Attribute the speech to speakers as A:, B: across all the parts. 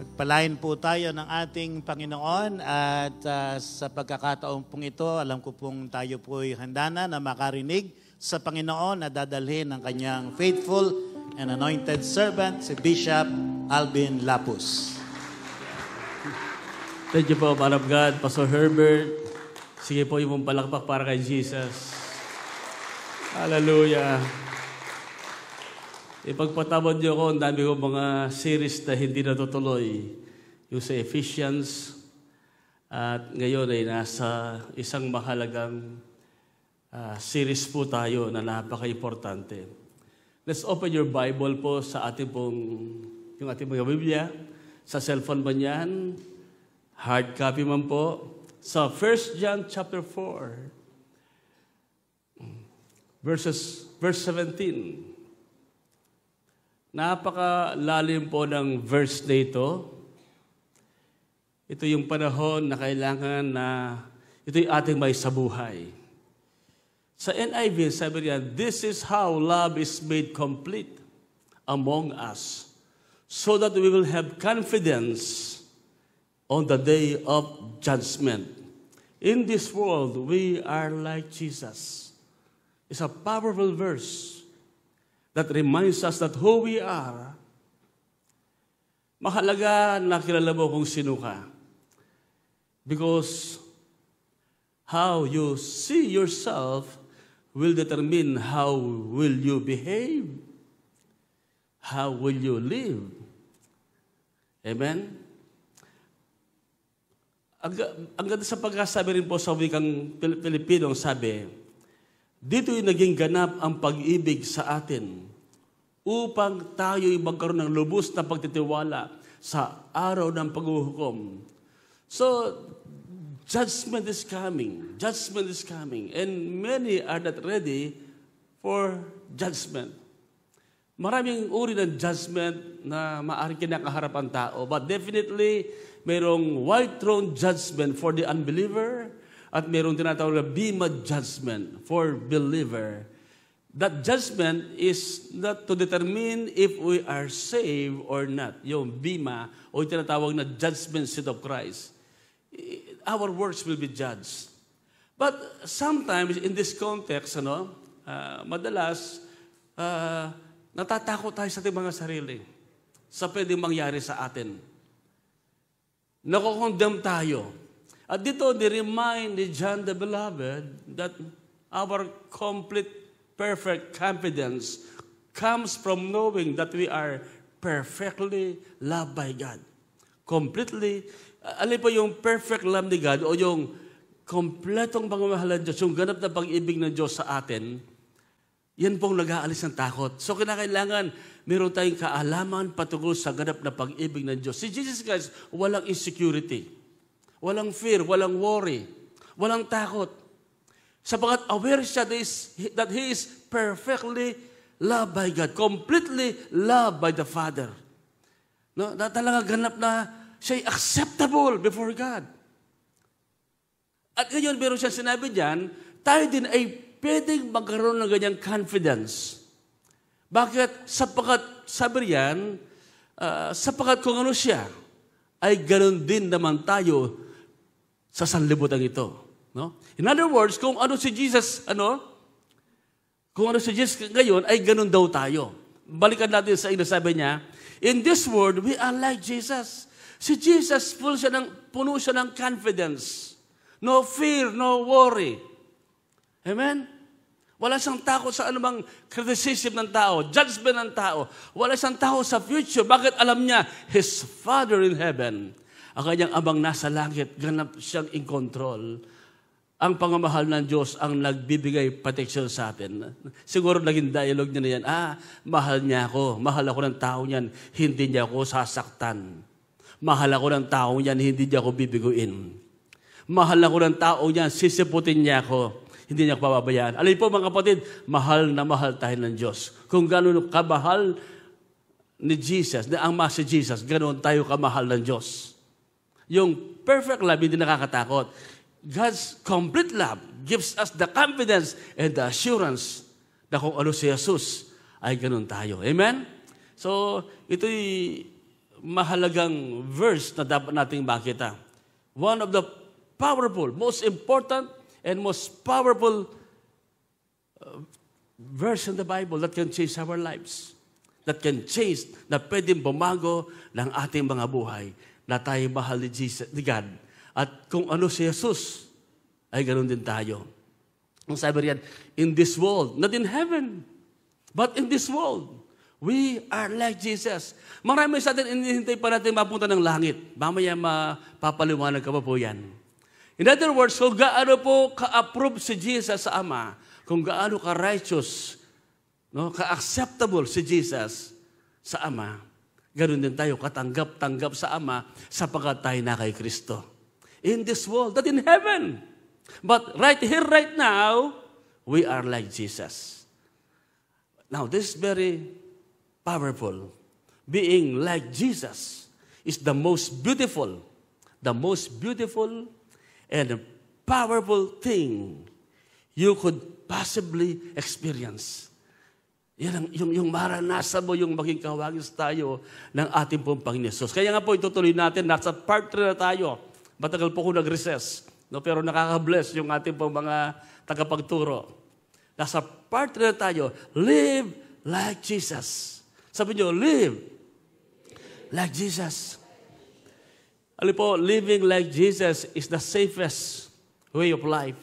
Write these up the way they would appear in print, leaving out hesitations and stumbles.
A: Pagpalain po tayo ng ating Panginoon at sa pagkakataon pong ito, alam ko pong tayo po'y handa na makarinig sa Panginoon na dadalhin ng kanyang faithful and anointed servant, si Bishop Alvin Lapus.
B: Thank you po, man of God, Pastor Herbert. Sige po yung palakpak para kay Jesus. Hallelujah. Ipagpatawad niyo ko, ang dami ko mga series na hindi natutuloy. Yung sa Ephesians. At ngayon ay nasa isang mahalagang series po tayo na napaka-importante. Let's open your Bible po sa ating yung ating mga Biblia. Sa cellphone ba niyan? Hard copy man po. Sa 1 John chapter 4, verse 17. Napakalalim po ng verse na ito. Ito yung panahon na kailangan na ito yung ating may sabuhay. Sa NIV, sabi niya, this is how love is made complete among us, so that we will have confidence on the day of judgment. In this world, we are like Jesus. It's a powerful verse that reminds us that who we are. Mahalaga na kilala mo kung sino ka. Because how you see yourself will determine how will you behave, how will you live. Amen? Ang ganda sa pagkasabi rin po sa wikang Pilipino, sabi, dito yung naging ganap ang pag-ibig sa atin upang tayo'y magkaroon ng lubos na pagtitiwala sa araw ng paghuhukom. So, judgment is coming. Judgment is coming. And many are not ready for judgment. Maraming uri ng judgment na maaaring kinakaharap ang tao. But definitely, mayroong white throne judgment for the unbeliever at mayroong tinatawag na bema judgment for believer. That judgment is not to determine if we are saved or not. Yung bema o yung tinatawag na judgment seat of Christ. Our works will be judged. But sometimes in this context, madalas natatakot tayo sa ating mga sarili sa pwedeng mangyari sa atin. Nakokondemn tayo. At dito, ni-remind ni John the Beloved that our complete, perfect confidence comes from knowing that we are perfectly loved by God. Completely, alin po yung perfect love ni God o yung kompletong pagmamahalan Diyos, yung ganap na pag-ibig ng Diyos sa atin, yan pong nag-aalis ng takot. So, kinakailangan meron tayong kaalaman patungkol sa ganap na pag-ibig ng Diyos. Si Jesus Christ, walang insecurity. Walang fear, walang worry, walang takot. Sapagat aware siya that He is perfectly loved by God, completely loved by the Father. No? Na talaga ganap na siya'y acceptable before God. At ngayon, meron siya sinabi dyan, tayo din ay pwedeng magkaroon ng ganyang confidence. Bakit? Sapagat, sabi riyan, sapagat kung ano siya, ay ganoon din naman tayo sa sanlibutan ito. No? In other words, kung ano si Jesus, kung ano si Jesus ngayon, ay ganun daw tayo. Balikan natin sa sabi niya, in this world, we are like Jesus. Si Jesus, puno siya ng confidence. No fear, no worry. Amen? Wala siyang takot sa anumang criticism ng tao, judgment ng tao. Wala siyang takot sa future. Bakit alam niya? His Father in heaven, ang kanyang abang nasa langit, ganap siyang in control. Ang pangmamahal ng Diyos ang nagbibigay protection sa atin. Siguro naging dialogue niya na yan, mahal niya ako, mahal ako ng tao niyan, hindi niya ako sasaktan. Mahal ako ng tao niyan, hindi niya ako bibiguin. Mahal ako ng tao niyan, sisiputin niya ako, hindi niya ako pababayaan. Alin po mga kapatid, mahal na mahal tayo ng Diyos. Kung gano'n kamahal ni Jesus, na ang mas si Jesus, gano'n tayo kamahal ng Diyos. Yung perfect love, hindi nakakatakot. God's complete love gives us the confidence and the assurance na kung ano si Jesus, ay ganun tayo. Amen? So, ito'y mahalagang verse na dapat nating makita. One of the powerful, most important, and most powerful verse in the Bible that can change our lives. That can change, na pwedeng bumago ng ating mga buhay. Na tayo mahal ni God. At kung ano si Jesus, ay ganoon din tayo. Ang sabi riyan, in this world, not in heaven, but in this world, we are like Jesus. Marami sa atin, hinihintay pa natin mapunta ng langit. Mamaya mapapaliwanag ka pa po yan. In other words, kung gaano po ka-approve si Jesus sa Ama, kung gaano ka-righteous, no, ka-acceptable si Jesus sa Ama, ganoon din tayo, katanggap-tanggap sa Ama, sapagkat tayo na kay Kristo. In this world, not in heaven. But right here, right now, we are like Jesus. Now, this is very powerful. Being like Jesus is the most beautiful and powerful thing you could possibly experience. Yan yung maranasan mo, yung maging kawagis tayo ng ating pong Panginoon Jesus. Kaya nga po, itutuloy natin, nasa part 3 na tayo. Matagal po ko nag-recess. No, pero nakaka-bless yung ating pong mga tagapagturo. Nasa part 3 na tayo, live like Jesus. Sabi nyo, live like Jesus. Alam po, living like Jesus is the safest way of life.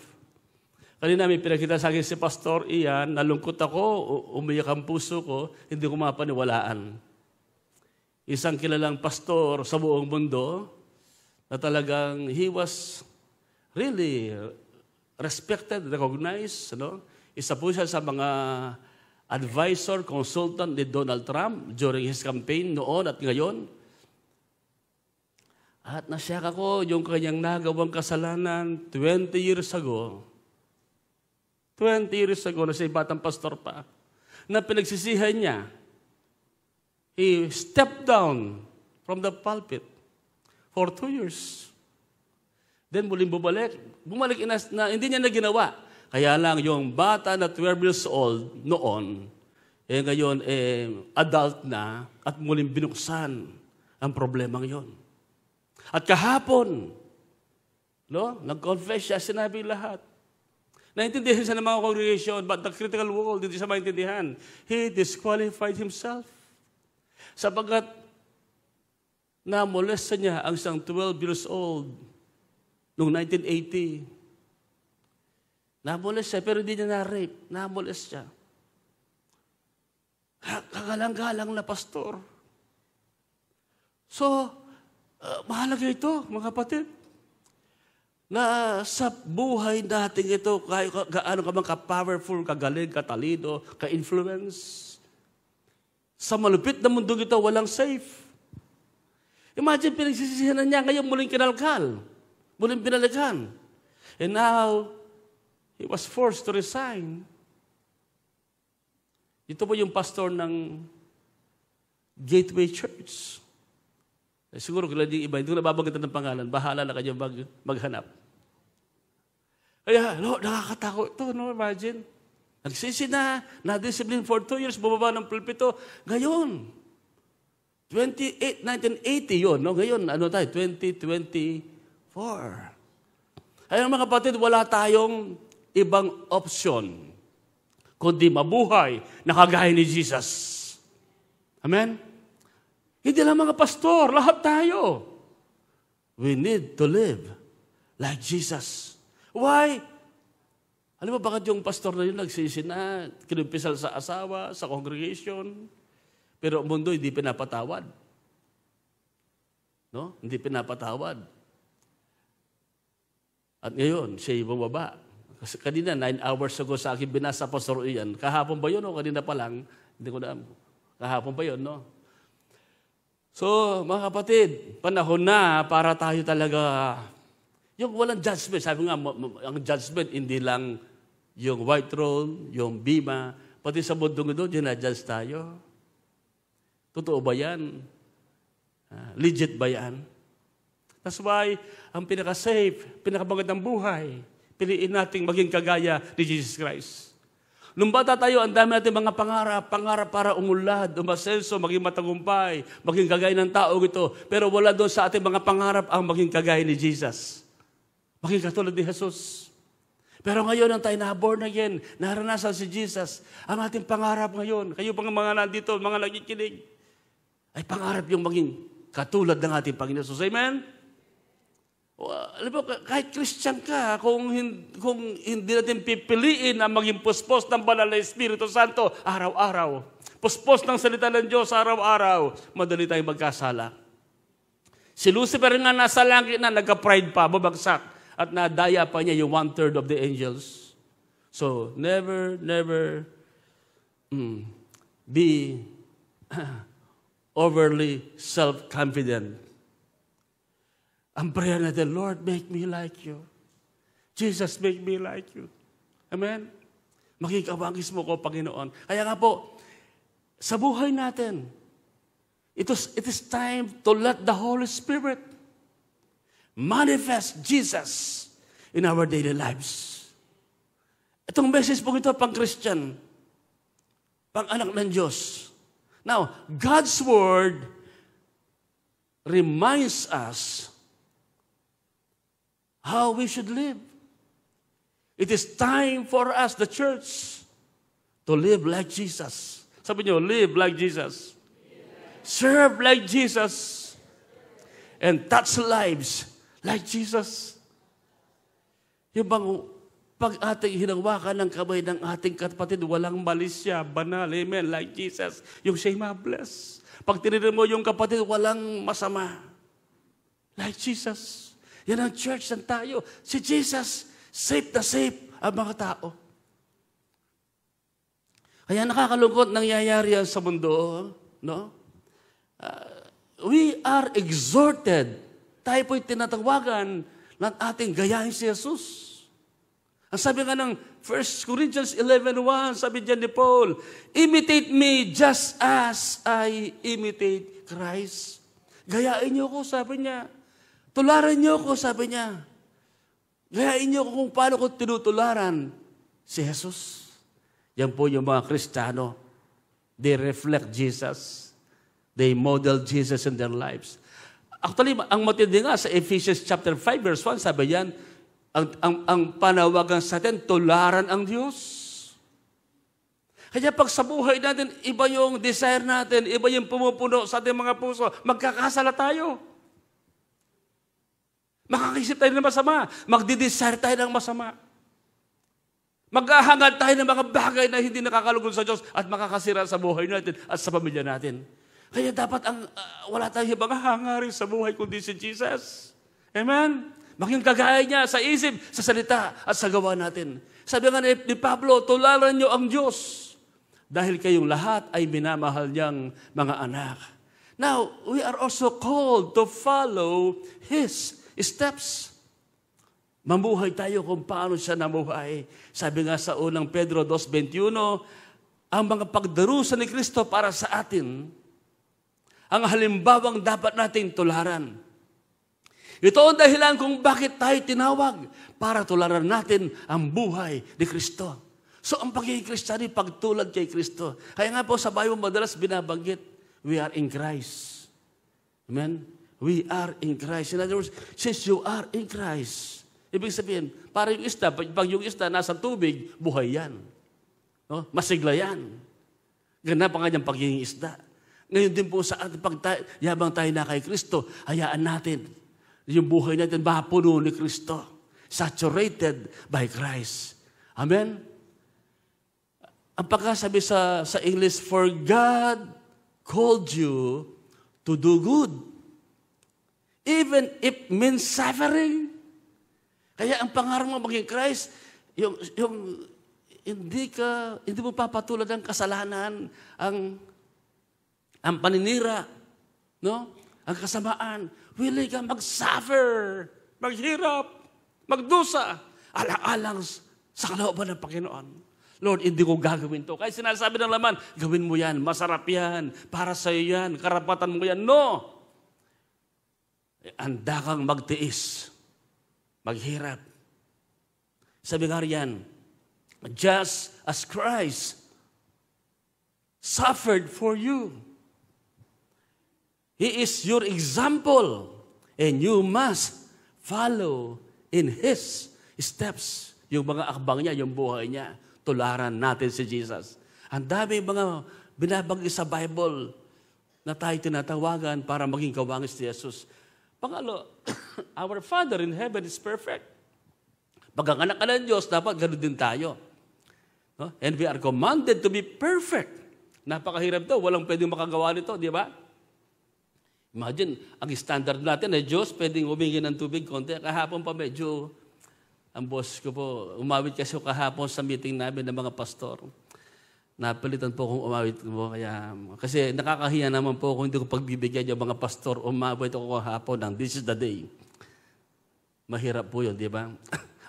B: Kanina may pinakita sa akin si Pastor Ian, nalungkot ako, umiyak ang puso ko, hindi ko mapaniwalaan. Isang kilalang pastor sa buong mundo na talagang he was really respected, recognized. Isa po siya sa mga advisor, consultant ni Donald Trump during his campaign noon at ngayon. At nasyak ako yung kanyang nagawang kasalanan 20 years ago. 20 years ago, na siya batang pastor pa, na pinagsisihan niya. He stepped down from the pulpit for 2 years. Then muling bumalik na hindi niya na ginawa. Kaya lang yung bata na 12 years old noon, ngayon adult na at muling binuksan ang problemang yon. At kahapon, nag-confess siya, sinabi lahat. Naintindihan siya ng mga congregation, but the critical world, hindi siya maintindihan. He disqualified himself. Sapagkat namolesta niya ang isang 12 years old noong 1980. Namolest siya, pero hindi niya na-rape. Namolest siya. Kagalang-galang na pastor. So, mahalaga ito, mga kapatid, na sa buhay natin ito, gaano ka man ka-powerful, kagaling, katalino, ka-influence. Sa malupit na mundong ito, walang safe. Imagine, pinagsisisihan niya, ngayon muling kinalkal, muling binalikan. And now, he was forced to resign. Ito po yung pastor ng Gateway Church. Siguro kung hindi iba, hindi ko nababanggit ng pangalan, bahala na kayo maghanap. Kaya, nakakatakot ito, imagine. Nagsisi na-discipline for 2 years, bumaba ng pulpito. Ngayon, 1980 yun, Ngayon, 2024. Ay, mga kapatid, wala tayong ibang option kundi mabuhay na kagaya ni Jesus. Amen? Hindi lang mga pastor, lahat tayo. We need to live like Jesus. Why? Alam mo bakit yung pastor na yun nagsisi na, kinumpisal sa asawa, sa congregation, pero ang mundo hindi pinapatawad. Hindi pinapatawad. At ngayon, siya yung bumaba. Kasi kanina, 9 hours ago sa akin binasa Pastor Ian. Kahapon ba yun o kanina pa lang? Hindi ko na. Kahapon ba yun, So, mga kapatid, panahon na para tayo talaga, yung walang judgment. Sabi nga, ang judgment, hindi lang yung white throne, yung bima, pati sa mundong ito, ginajudge tayo. Totoo ba yan? Legit ba yan? That's why, ang pinaka-safe, pinaka-magandang buhay, piliin nating maging kagaya ni Jesus Christ. Nung bata tayo, ang dami natin mga pangarap. Pangarap para umulad, umasenso, maging matagumpay, maging kagaya ng tao ito. Pero wala doon sa ating mga pangarap ang maging kagaya ni Jesus. Maging katulad ni Jesus. Pero ngayon, ang tayo na-born again, naranasan si Jesus. Ang ating pangarap ngayon, kayo pang mga nandito, mga nakikinig, ay pangarap yung maging katulad ng ating Panginoon Jesus. Amen? Alam mo, kahit Christian ka, kung hindi natin pipiliin na maging puspos ng banal na Espiritu Santo araw-araw, puspos ng salita ng Diyos araw-araw, madali tayong magkasala. Si Lucifer nga nasa langit na, nagka-pride pa, babagsak, at nadaya pa niya yung 1/3 of the angels. So, never be overly self-confident. Ang prayer natin, Lord, make me like you. Jesus, make me like you. Amen? Maging kabangis mo ko, Panginoon. Kaya nga po, sa buhay natin, it is time to let the Holy Spirit manifest Jesus in our daily lives. Itong message po ito, pang-Christian, pang-anak ng Diyos. Now, God's Word reminds us how we should live. It is time for us, the church, to live like Jesus. Sabi niyo, live like Jesus. Serve like Jesus. And touch lives like Jesus. Yung bang pag ating hinawakan ng kamay ng ating kapatid, walang mali siya, banal, amen, like Jesus. Yung siya'y ma-bless. Pag tinignan mo yung kapatid, walang masama. Like Jesus. Yan ang church ng tayo. Si Jesus, safe na safe ang mga tao. Kaya nakakalungkot nangyayari yan sa mundo. No? We are exhorted. Tayo po'y tinatawagan ng ating gayahin si Jesus. Ang sabi nga ng 1 Corinthians 11:1, sabi dyan ni Paul, imitate me just as I imitate Christ. Gayain niyo ko, sabi niya. Tularan niyo ako, sabi niya. Gayain niyo ako kung paano ko tinutularan si Jesus. Yan po yung mga Kristiyano. They reflect Jesus. They model Jesus in their lives. Actually, ang matindi nga sa Ephesians chapter 5 verse 1, sabi yan, ang panawagan sa atin, tularan ang Diyos. Kaya pag sa buhay natin, iba yung desire natin, iba yung pumupuno sa ating mga puso, magkakasala tayo. Makakisip tayo ng masama. Magdidesire tayo ng masama. Maghahangad tayo ng mga bagay na hindi nakakalugod sa Diyos at makakasira sa buhay natin at sa pamilya natin. Kaya dapat wala tayong ibang hangarin sa buhay kundi si Jesus. Amen? Maging kagaya niya sa isip, sa salita at sa gawa natin. Sabi nga ni Pablo, tularan niyo ang Diyos dahil kayong lahat ay minamahal niyang mga anak. Now, we are also called to follow His steps. Mamuhay tayo kung paano siya namuhay. Sabi nga sa unang Pedro 2:21, ang mga pagdarusa ni Kristo para sa atin, ang halimbawang dapat nating tularan. Ito ang dahilan kung bakit tayo tinawag para tularan natin ang buhay ni Kristo. So ang pagiging Kristiyano, pagtulad kay Kristo. Kaya nga po sa Bible madalas binabanggit, we are in Christ. Amen? We are in Christ. In other words, since you are in Christ, ibig sabihin, para yung isda, pag yung isda nasa tubig, buhay yan. No? Masigla yan. Ganun pa nga niyang pagiging isda. Ngayon din po sa ating yabang tayo na kay Kristo, hayaan natin yung buhay natin mapuno ni Kristo. Saturated by Christ. Amen? Ang pagkasabi sa English, for God called you to do good. Even if means suffering. Kaya ang pangarap mo maging Christ, yung hindi mo papatulad ang kasalanan, ang paninira, no? Ang kasamaan. Willing ka mag-suffer, maghirap, magdusa, alang-alang sa kalooban ng Panginoon. Lord, hindi ko gagawin to. Kaya sinasabi ng laman, gawin mo yan, masarap yan, para sa iyo yan, karapatan mo yan. No! Handa kang magtiis, maghirap. Sabi nga riyan, just as Christ suffered for you. He is your example, and you must follow in His steps. Yung mga akbang niya, yung buhay niya, tularan natin si Jesus. Ang daming mga binabagay sa Bible na tayo tinatawagan para maging kawangis ni Jesus. Pangalo, our Father in heaven is perfect. Pagkakanak ka ng Diyos, dapat ganoon din tayo. No? And we are commanded to be perfect. Napakahirap daw, walang pwedeng makagawa nito, di ba? Imagine, ang standard natin ay Diyos, pwedeng humingi ng tubig konti. Kahapon pa medyo, ang boss ko po, umawit kasi kahapon sa meeting namin ng mga pastor. Napilitan po akong umawit po. Kasi nakakahiya naman po kung hindi ko pagbibigyan yung mga pastor, umawit ako kahapon ng this is the day. Mahirap po yun, di ba?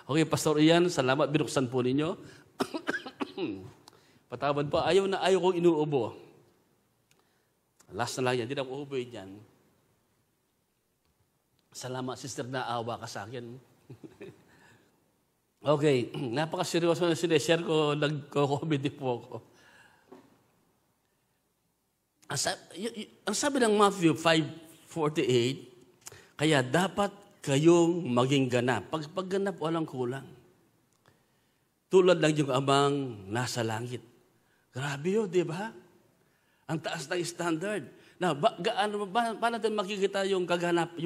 B: Okay, Pastor Ian, salamat, binuksan po ninyo. Patawad po, ayaw kong inuubo. Last na lang yan, hindi na ako uubuin yan. Salamat, sister, na awa ka sa akin. Okay, napakaseryoso na sineshare ko, nagko-comedy po ako. Ang sabi ng Matthew 5:48, kaya dapat kayong maging ganap. Pag ganap, walang kulang. Tulad lang yung amang nasa langit. Grabe yun, di ba? Ang taas ng standard. Now, paano natin makikita yung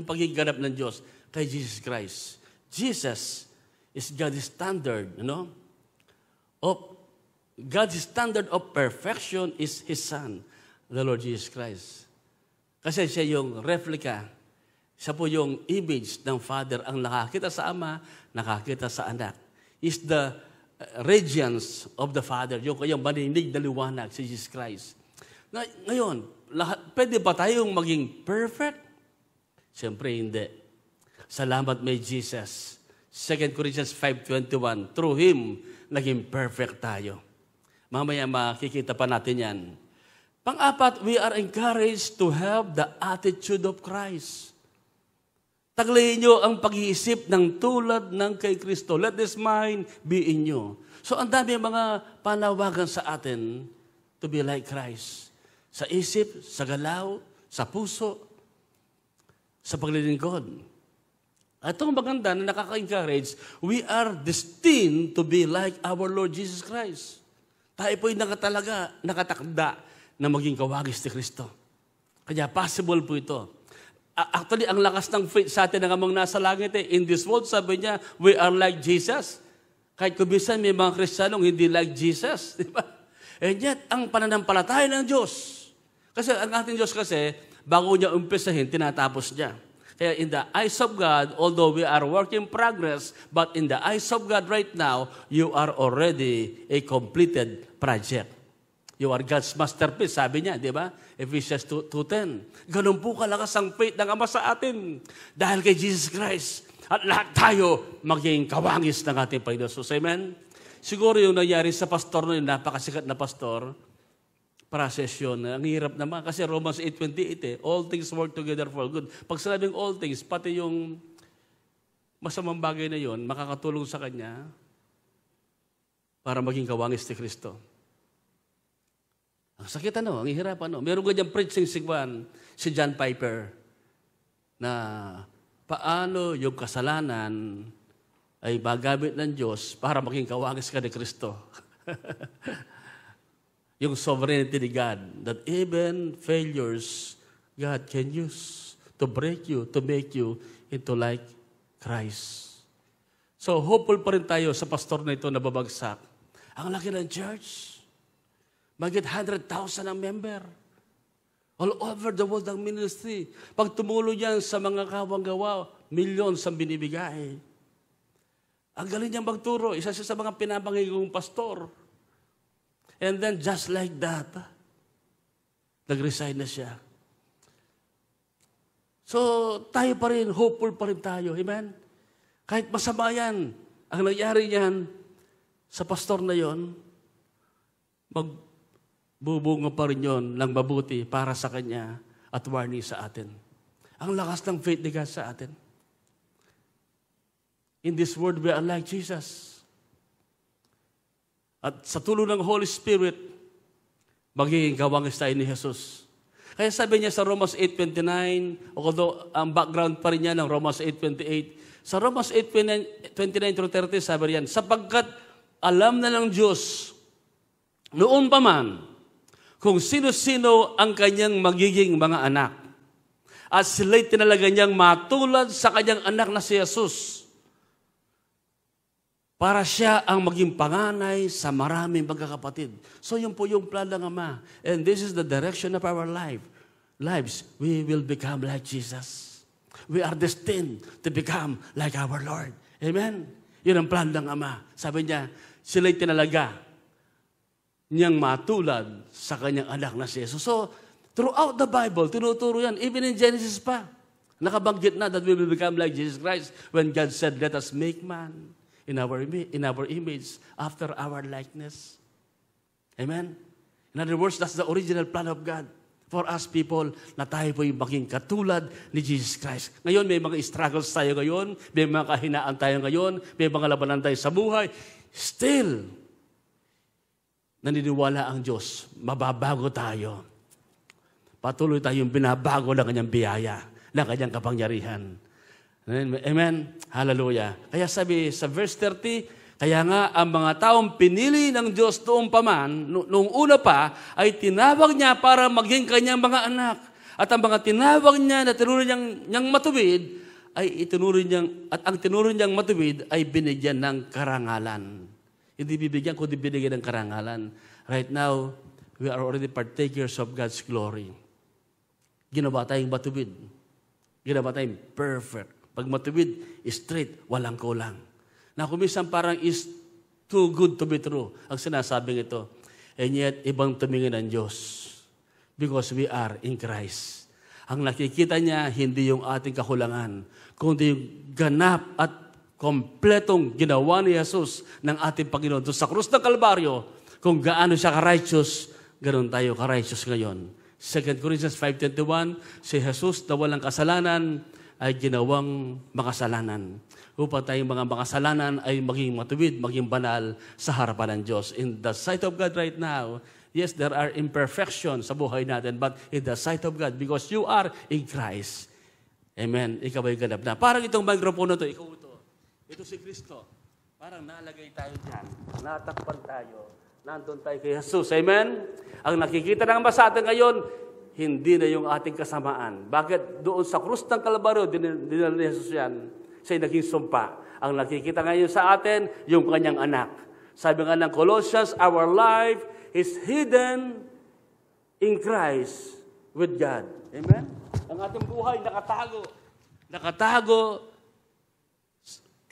B: pagiging ganap ng Diyos kay Jesus Christ? Jesus is God's standard, God's standard of perfection is His Son, the Lord Jesus Christ. Kasi siya yung replica, siya po yung image ng Father, ang nakakita sa Ama, nakakita sa Anak. Is the radiance of the Father, yung kanyang maninig na liwanag, si Jesus Christ. Ngayon, pwede ba tayong maging perfect? Siyempre hindi. Salamat may Jesus. 2 Corinthians 5:21, through Him, naging perfect tayo. Mamaya makikita pa natin yan. Pang-apat, we are encouraged to have the attitude of Christ. Taglayin nyo ang pag-iisip ng tulad ng kay Kristo. Let this mind be in you. So, ang dami mga panawagan sa atin to be like Christ. Sa isip, sa galaw, sa puso, sa paglilingkod. At itong maganda na nakaka-encourage, we are destined to be like our Lord Jesus Christ. Tayo po'y nakatakda na maging kawagis ni Kristo. Kaya possible po ito. Actually, ang lakas ng faith sa atin ng amang nasa langit in this world, sabi niya, we are like Jesus. Kahit kumisan may mga Kristiyanong hindi like Jesus. Di ba? And yet, ang pananampalataya ng Diyos. Kasi ang ating Diyos kasi, bago niya umpisahin, tinatapos niya. Kaya in the eyes of God, although we are work in progress, but in the eyes of God right now, you are already a completed project. You are God's masterpiece, sabi niya, di ba? Ephesians 2:10. Ganun po kalakas ang faith ng Ama sa atin. Dahil kay Jesus Christ. At lahat tayo maging kawangis ng ating Panginoon. So, amen? Siguro yung nangyari sa pastor na yun, napakasikat na pastor, process yun. Ang hirap naman. Kasi Romans 8:28, all things work together for good. Pag sinabing all things, pati yung masamang bagay na yun, makakatulong sa kanya para maging kawangis ni Kristo. Ang sakit ang hirap Meron ganyang preaching si John Piper na paano yung kasalanan ay magamit ng Diyos para maging kawangis ka ni Kristo. Yung sovereignty ni God, that even failures, God can use to break you, to make you into like Christ. So, hopeful pa rin tayo sa pastor na ito na babagsak. Ang laki ng church. Magit 100,000 ang member. All over the world ang ministry. Pag tumulong yan sa mga kawang-gawa, millions ang binibigay. Ang galing niyang magturo. Isa siya sa mga pinapangigong pastor. And then just like that, nag-resign na siya. So, tayo pa rin, hopeful pa rin tayo. Amen? Kahit masama yan, ang nangyari niyan sa pastor na yon, magbubunga pa rin yun ng mabuti para sa kanya at warning sa atin. Ang lakas ng faith ni God sa atin. In this world, we are like Jesus. At sa tulong ng Holy Spirit, magiging kawangis tayo ni Jesus. Kaya sabi niya sa Romans 8:29, although ang background pa rin niya ng Romans 8:28, sa Romans 8:29-30, sabi riyan, sapagkat alam na ng Diyos noon pa man kung sino-sino ang kanyang magiging mga anak. At sila'y tinalaga niyang matulad sa kanyang anak na si Jesus para siya ang maging panganay sa maraming magkakapatid. So yun po yung plan ng Ama. And this is the direction of our lives. We will become like Jesus. We are destined to become like our Lord. Amen? Yun ang plan ng Ama. Sabi niya, sila'y tinalaga niyang matulad sa kanyang anak na si Jesus. So, throughout the Bible, tinuturo yan. Even in Genesis pa, nakabanggit na that we will become like Jesus Christ when God said, let us make man in our image, after our likeness. Amen? In other words, that's the original plan of God for us people na tayo po yung maging katulad ni Jesus Christ. Ngayon, may mga struggles tayo ngayon, may mga kahinaan tayo ngayon, may mga labanan tayo sa buhay. Still, naniniwala ang Diyos, mababago tayo. Patuloy tayong binabago ng kanyang biyaya, ng kanyang kapangyarihan. Amen? Hallelujah. Kaya sabi sa verse 30, kaya nga ang mga taong pinili ng Diyos noong paman, noong una pa, ay tinawag niya para maging kanyang mga anak. At ang mga tinawag niya na tinuro niyang matuwid, ay ang tinuro niyang matuwid ay binigyan ng karangalan. Hindi bibigyan, kundi binigyan ng karangalan. Right now, we are already partakers of God's glory. Ginawa tayong matuwid. Ginawa tayong perfect. Pag matuwid, straight, walang kulang. Na kumisan parang is too good to be true ang sinasabing ito. And yet, ibang tumingin ang Diyos. Because we are in Christ. Ang nakikita niya, hindi yung ating kakulangan, kundi yung ganap at kompletong ginawa ni Jesus ng ating Panginoon. Doon sa krus ng Kalbaryo, kung gaano siya ka-righteous, ganoon tayo ka-righteous ngayon. 2 Corinthians 5:21, si Jesus na walang kasalanan ay ginawang makasalanan. Upang tayong mga makasalanan ay maging matuwid, maging banal sa harapan ng Diyos. In the sight of God right now, yes, there are imperfections sa buhay natin, but in the sight of God, because you are in Christ. Amen. Ikaw ay ganap na. Parang itong microphone na ito, ikaw ito. Ito si Kristo. Parang nalagay tayo dyan. Natakpan tayo. Nandun tayo kay Jesus. Amen? Ang nakikita ng Ama sa atin ngayon, hindi na yung ating kasamaan. Bakit? Doon sa krus ng Kalbaryo, dinala ni Jesus yan, siya'y naging sumpa. Ang nakikita ngayon sa atin, yung kanyang anak. Sabi nga ng Colossians, our life is hidden in Christ with God. Amen? Ang ating buhay nakatago. Nakatago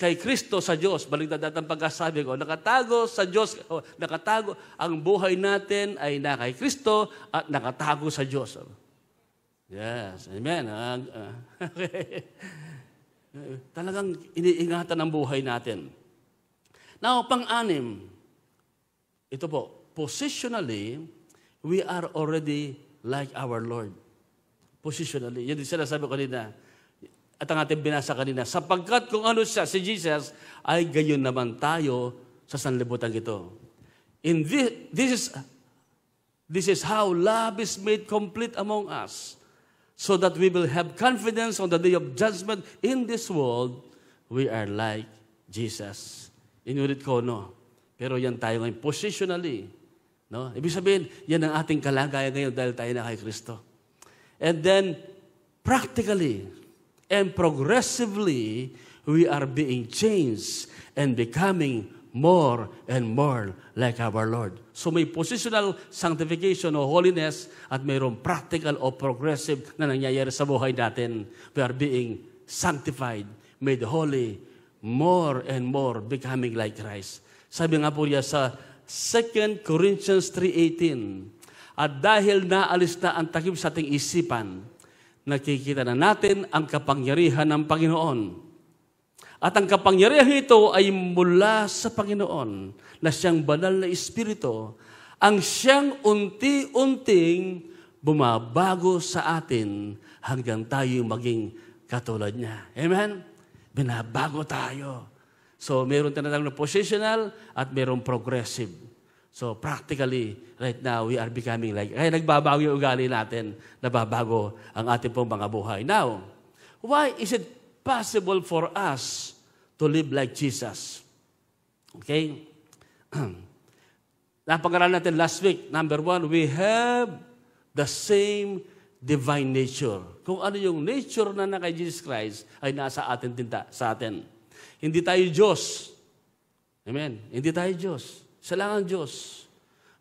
B: kay Kristo sa Diyos. Baligtad ang pagkasabi ko. Nakatago sa Diyos. Nakatago. Ang buhay natin ay na kay Kristo at nakatago sa Diyos. Yes. Amen. Okay. Talagang iniingatan ang buhay natin. Now, pang-anim. Ito po. Positionally, we are already like our Lord. Positionally. Yan din sinasabi ko kanina. At ang ating binasa kanina, sapagkat kung ano siya, si Jesus, ay gayon naman tayo sa sanlibutan ito. In this is how love is made complete among us, so that we will have confidence on the day of judgment. In this world, we are like Jesus. Inulit ko, no? Pero yan tayo ngayon, positionally. No? Ibig sabihin, yan ang ating kalagayan ngayon dahil tayo na kay Kristo. And then, practically, and progressively, we are being changed and becoming more and more like our Lord. So may positional sanctification o holiness at mayroong practical o progressive na nangyayari sa buhay natin. We are being sanctified, made holy, more and more becoming like Christ. Sabi nga po niya sa 2 Corinthians 3:18, at dahil naalis na ang takip sa ating isipan, nakikita na natin ang kapangyarihan ng Panginoon. At ang kapangyarihan ito ay mula sa Panginoon na siyang banal na Espiritu, ang siyang unti-unting bumabago sa atin hanggang tayo maging katulad niya. Amen? Binabago tayo. So, meron tinatawag na positional at meron progressive. So practically, right now, we are becoming like, kaya nagbabago yung ugali natin, nababago ang ating pong mga buhay. Now, why is it possible for us to live like Jesus? Okay? Napag-aralan natin last week, number 1, we have the same divine nature. Kung ano yung nature na kay Jesus Christ, ay nasa atin din sa atin. Hindi tayo Diyos. Amen? Hindi tayo Diyos. Siya lang ang Diyos.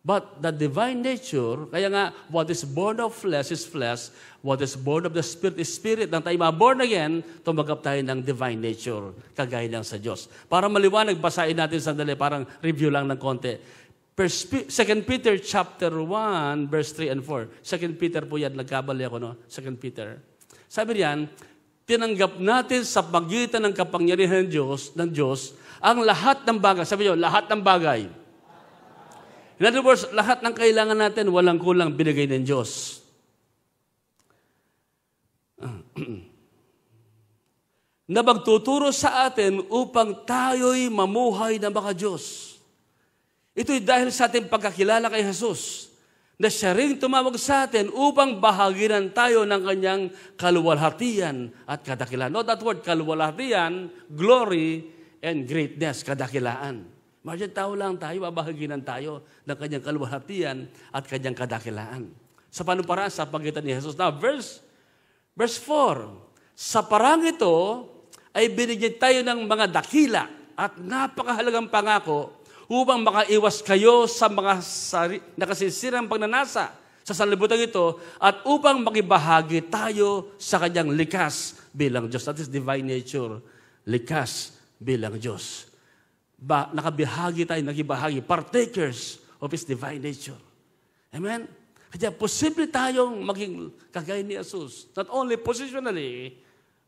B: But the divine nature, kaya nga, what is born of flesh is flesh, what is born of the Spirit is Spirit. Nang tayo ma-born again, tumanggap tayo ng divine nature, kagaya lang sa Diyos. Para maliwanag, basahin natin sandali, parang review lang ng konti. 2 Peter chapter 1, verse 3 and 4. 2 Peter po yan, nagkabali ako, no? 2 Peter. Sabi niyan, tinanggap natin sa pagitan ng kapangyarihan ng Diyos, ang lahat ng bagay. Sabi niyo, lahat ng bagay. In other words, lahat ng kailangan natin, walang kulang binigay ng Diyos. Na magtuturo sa atin upang tayo'y mamuhay na baka Diyos. Ito'y dahil sa ating pagkakilala kay Jesus, na siya rin tumawag sa atin upang bahaginan tayo ng kanyang kaluwalhatian at kadakilaan. Note that word, kaluwalhatian, glory, and greatness, kadakilaan. Imagine, tao lang tayo, babahaginan tayo ng kanyang kaluwalhatian at kanyang kadakilaan. Sa panuparaan sa pagitan ni Jesus. Now, verse 4, sa parang ito ay binigyan tayo ng mga dakila at napakahalagang pangako upang makaiwas kayo sa mga nakasisirang pagnanasa sa sanlibutan ito at upang makibahagi tayo sa kanyang likas bilang Diyos. That is divine nature, likas bilang Diyos. Nakabahagi tayo, nagibahagi, partakers of His divine nature. Amen? Kaya posible tayong maging kagaya ni Jesus. Not only positionally,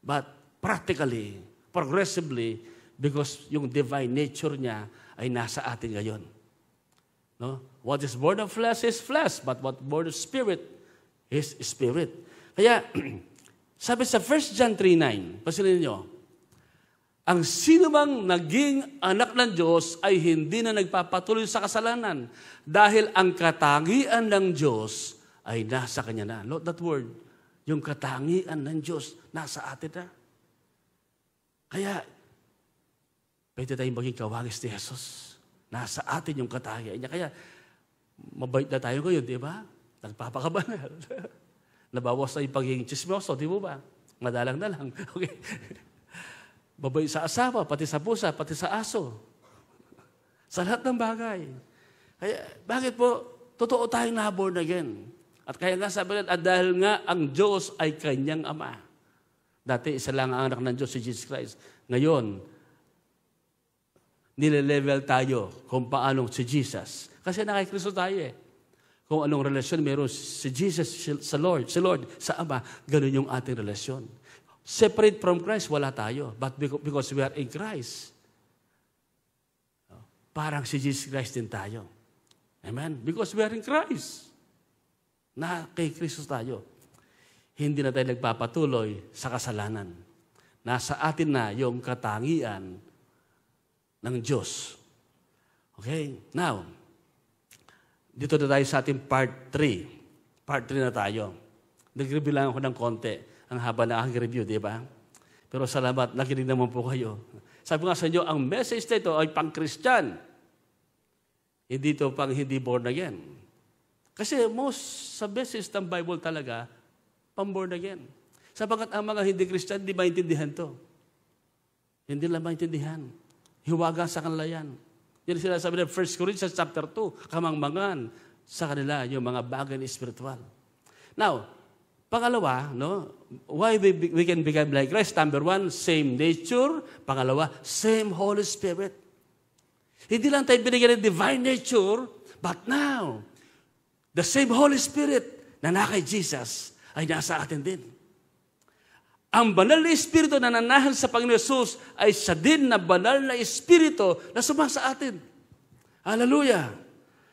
B: but practically, progressively, because yung divine nature niya ay nasa atin ngayon. No? What is born of flesh is flesh, but what born of spirit is spirit. Kaya, sabi sa 1 John 3:9, pasilin niyo, ang sino mang naging anak ng Diyos ay hindi na nagpapatuloy sa kasalanan dahil ang katangian ng Diyos ay nasa kanya na. Note that word, yung katangian ng Diyos nasa atin na. Kaya, pwede tayong maging kawagis ni Jesus. Nasa atin yung katangian niya. Kaya, mabait na tayo ngayon, di ba? Nagpapakabanal. Nabawas na yung pagiging chismoso, di mo ba? Madalang na lang. Okay. Mabait sa asawa, pati sa pusa, pati sa aso. Sa lahat ng bagay. Kaya, bakit po? Totoo tayong na-born again. At kaya nga sabi natin, at dahil nga ang Diyos ay kanyang Ama. Dati, isa lang ang anak ng Diyos, si Jesus Christ. Ngayon, nile-level tayo kung paanong si Jesus. Kasi nakikristo tayo eh. Kung anong relasyon meron si Jesus sa Lord, sa Ama, ganun yung ating relasyon. Separate from Christ, wala tayo. But because we are in Christ, parang si Jesus Christ din tayo. Amen? Because we are in Christ. Na kay Kristo tayo. Hindi na tayo nagpapatuloy sa kasalanan. Nasa atin na yung katangian ng Diyos. Okay? Now, dito na tayo sa ating part 3. Part 3 na tayo. Nag-review lang ako ng konti. Ang haba na aking review, di ba? Pero salamat, nakinig naman po kayo. Sabi nga sa inyo, ang message nito ay pang-Christian. Hindi ito pang hindi born again. Kasi most sa message ng Bible talaga, pang-born again. Sapagkat ang mga hindi Christian, hindi maintindihan to. Hindi lang maintindihan. Hiwaga sa kanila yan. Yan sila sabi ng 1 Corinthians chapter 2, kamangmangan sa kanila yung mga bagay na spiritual. Now, pangalawa, no, why we can become like Christ? Number 1, same nature. Pangalawa, same Holy Spirit. Hindi lang tayo binigyan ng divine nature, but now, the same Holy Spirit na kay Jesus ay nasa atin din. Ang banal na Espiritu na nanahan sa Panginoon Jesus ay siya din na banal na Espiritu na sumasa atin. Hallelujah!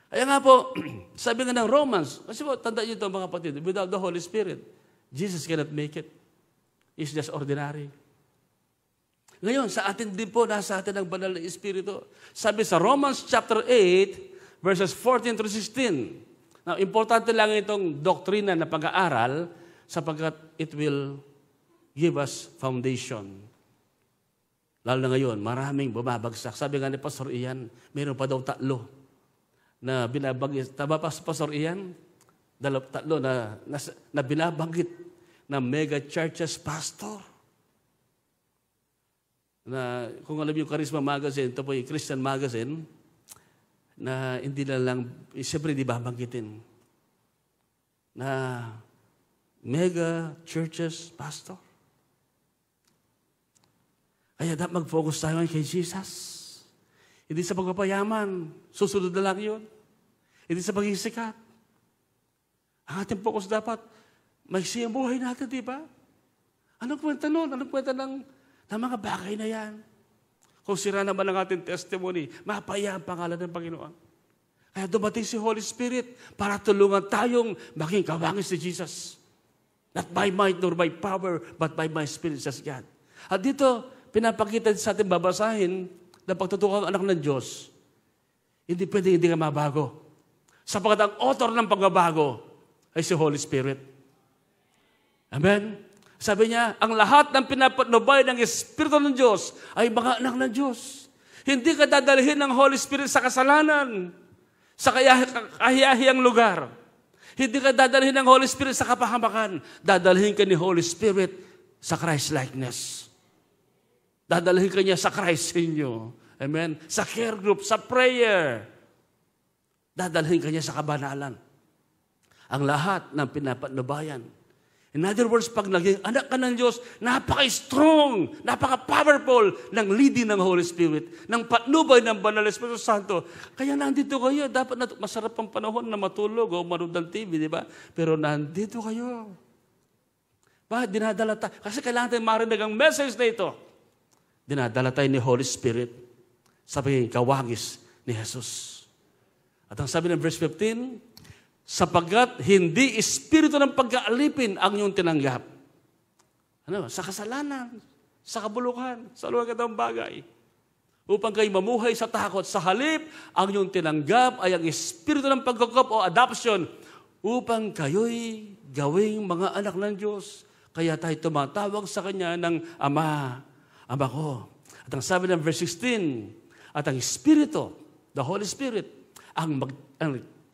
B: Kaya nga po, sabi nga ng Romans, kasi po, tandaan nyo ito mga kapatid, without the Holy Spirit, Jesus cannot make it. It's just ordinary. Ngayon, sa atin din po, nasa atin ang banal na Espiritu. Sabi sa Romans chapter 8, verses 14 through 16. Now, importante lang itong doktrina na pag-aaral sapagkat it will give us foundation. Lalo na ngayon, maraming bumabagsak. Sabi nga ni Pastor Ian, mayroon pa daw 3 na binabanggit. Tama pa, Pastor Ian? 3 na binabanggit na mega churches pastor. Na, kung alam yung Charisma Magazine, ito po yung Christian Magazine, na hindi na lang, siyempre di babanggitin, na mega churches pastor. Kaya dapat mag-focus tayo kay Jesus. Hindi sa pagpapayaman, susunod na lang yun. Hindi sa pag-isikat. Ang ating focus dapat, maiksi ang buhay natin, di ba? Anong kwenta nun? Anong kwenta ng mga bagay na yan? Kung sira naman ang ating testimony, mapaya ang pangalan ng Panginoon. Kaya dumating si Holy Spirit para tulungan tayong maging kawangis ni Jesus. Not by might nor by power, but by my Spirit, says God. At dito, pinapakita sa ating babasahin na pagtutukang anak ng Diyos, hindi pwede hindi ka mabago. Sapagkat ang author ng pagbabago ay si Holy Spirit. Amen? Sabi niya, ang lahat ng pinapatnubay ng Espiritu ng Diyos ay mga anak ng Diyos. Hindi ka dadalhin ng Holy Spirit sa kasalanan, sa kahiyahiyang lugar. Hindi ka dadalhin ng Holy Spirit sa kapahamakan. Dadalhin ka ni Holy Spirit sa Christ-likeness. Dadalhin ka niya sa Christ sa inyo. Amen? Sa care group, sa prayer. Dadalhin ka niya sa kabanalan. Ang lahat ng pinapatnubayan. In other words, pag naging anak ka ng Diyos, napaka-strong, napaka-powerful ng leading ng Holy Spirit, ng patnubay ng Banal Espiritu Santo. Kaya nandito kayo. Dapat masarap ang panahon na matulog o manood ng TV, di ba? Pero nandito kayo. Bakit dinadala tayo? Kasi kailangan tayo marinig ang message na ito. Dinadala tayo ni Holy Spirit sa pagiging kawangis ni Jesus. At ang sabi ng verse 15, sapagkat hindi espiritu ng pag-aalipin ang iyong tinanggap. Ano? Sa kasalanan, sa kabulukan, sa luwag ng bagay. Upang kayo mamuhay sa takot. Sa halip, ang iyong tinanggap ay ang espiritu ng pagkakop o adoption upang kayo'y gawing mga anak ng Diyos. Kaya tayo tumatawag sa Kanya ng Ama. Ama ko. At ang sabi ng verse 16, at ang Espiritu, the Holy Spirit, ang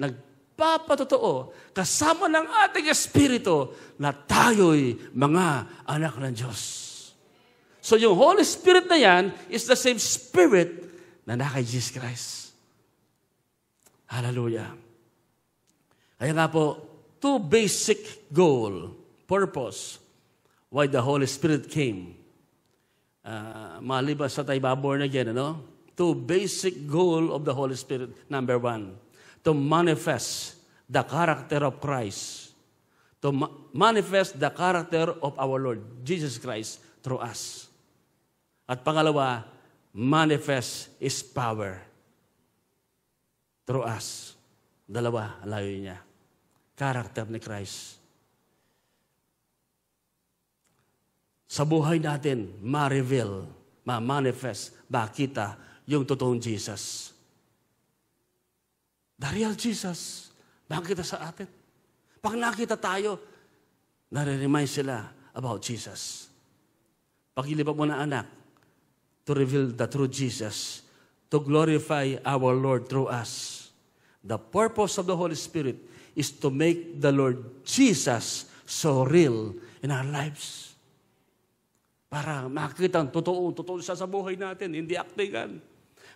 B: nagpapatotoo kasama ng ating Espiritu na tayo'y mga anak ng Diyos. So yung Holy Spirit na yan is the same Spirit na naka Jesus Christ. Hallelujah. Kaya nga po, 2 basic goal, purpose, why the Holy Spirit came. Maliban sa tayo born again, ano? 2 basic goal of the Holy Spirit. Number 1, to manifest the character of Christ. To manifest the character of our Lord, Jesus Christ, through us. At pangalawa, manifest His power through us. Dalawa, alayo niya. Character ni Christ. Sa buhay natin, ma-reveal, ma-manifest, makita yung totoong Jesus. The real Jesus, makita sa atin. Pag nakita tayo, nare-remind sila about Jesus. Pag-ilipan mo na anak, to reveal the true Jesus, to glorify our Lord through us. The purpose of the Holy Spirit is to make the Lord Jesus so real in our lives. Para makita ang totoo siya sa buhay natin, hindi actingan.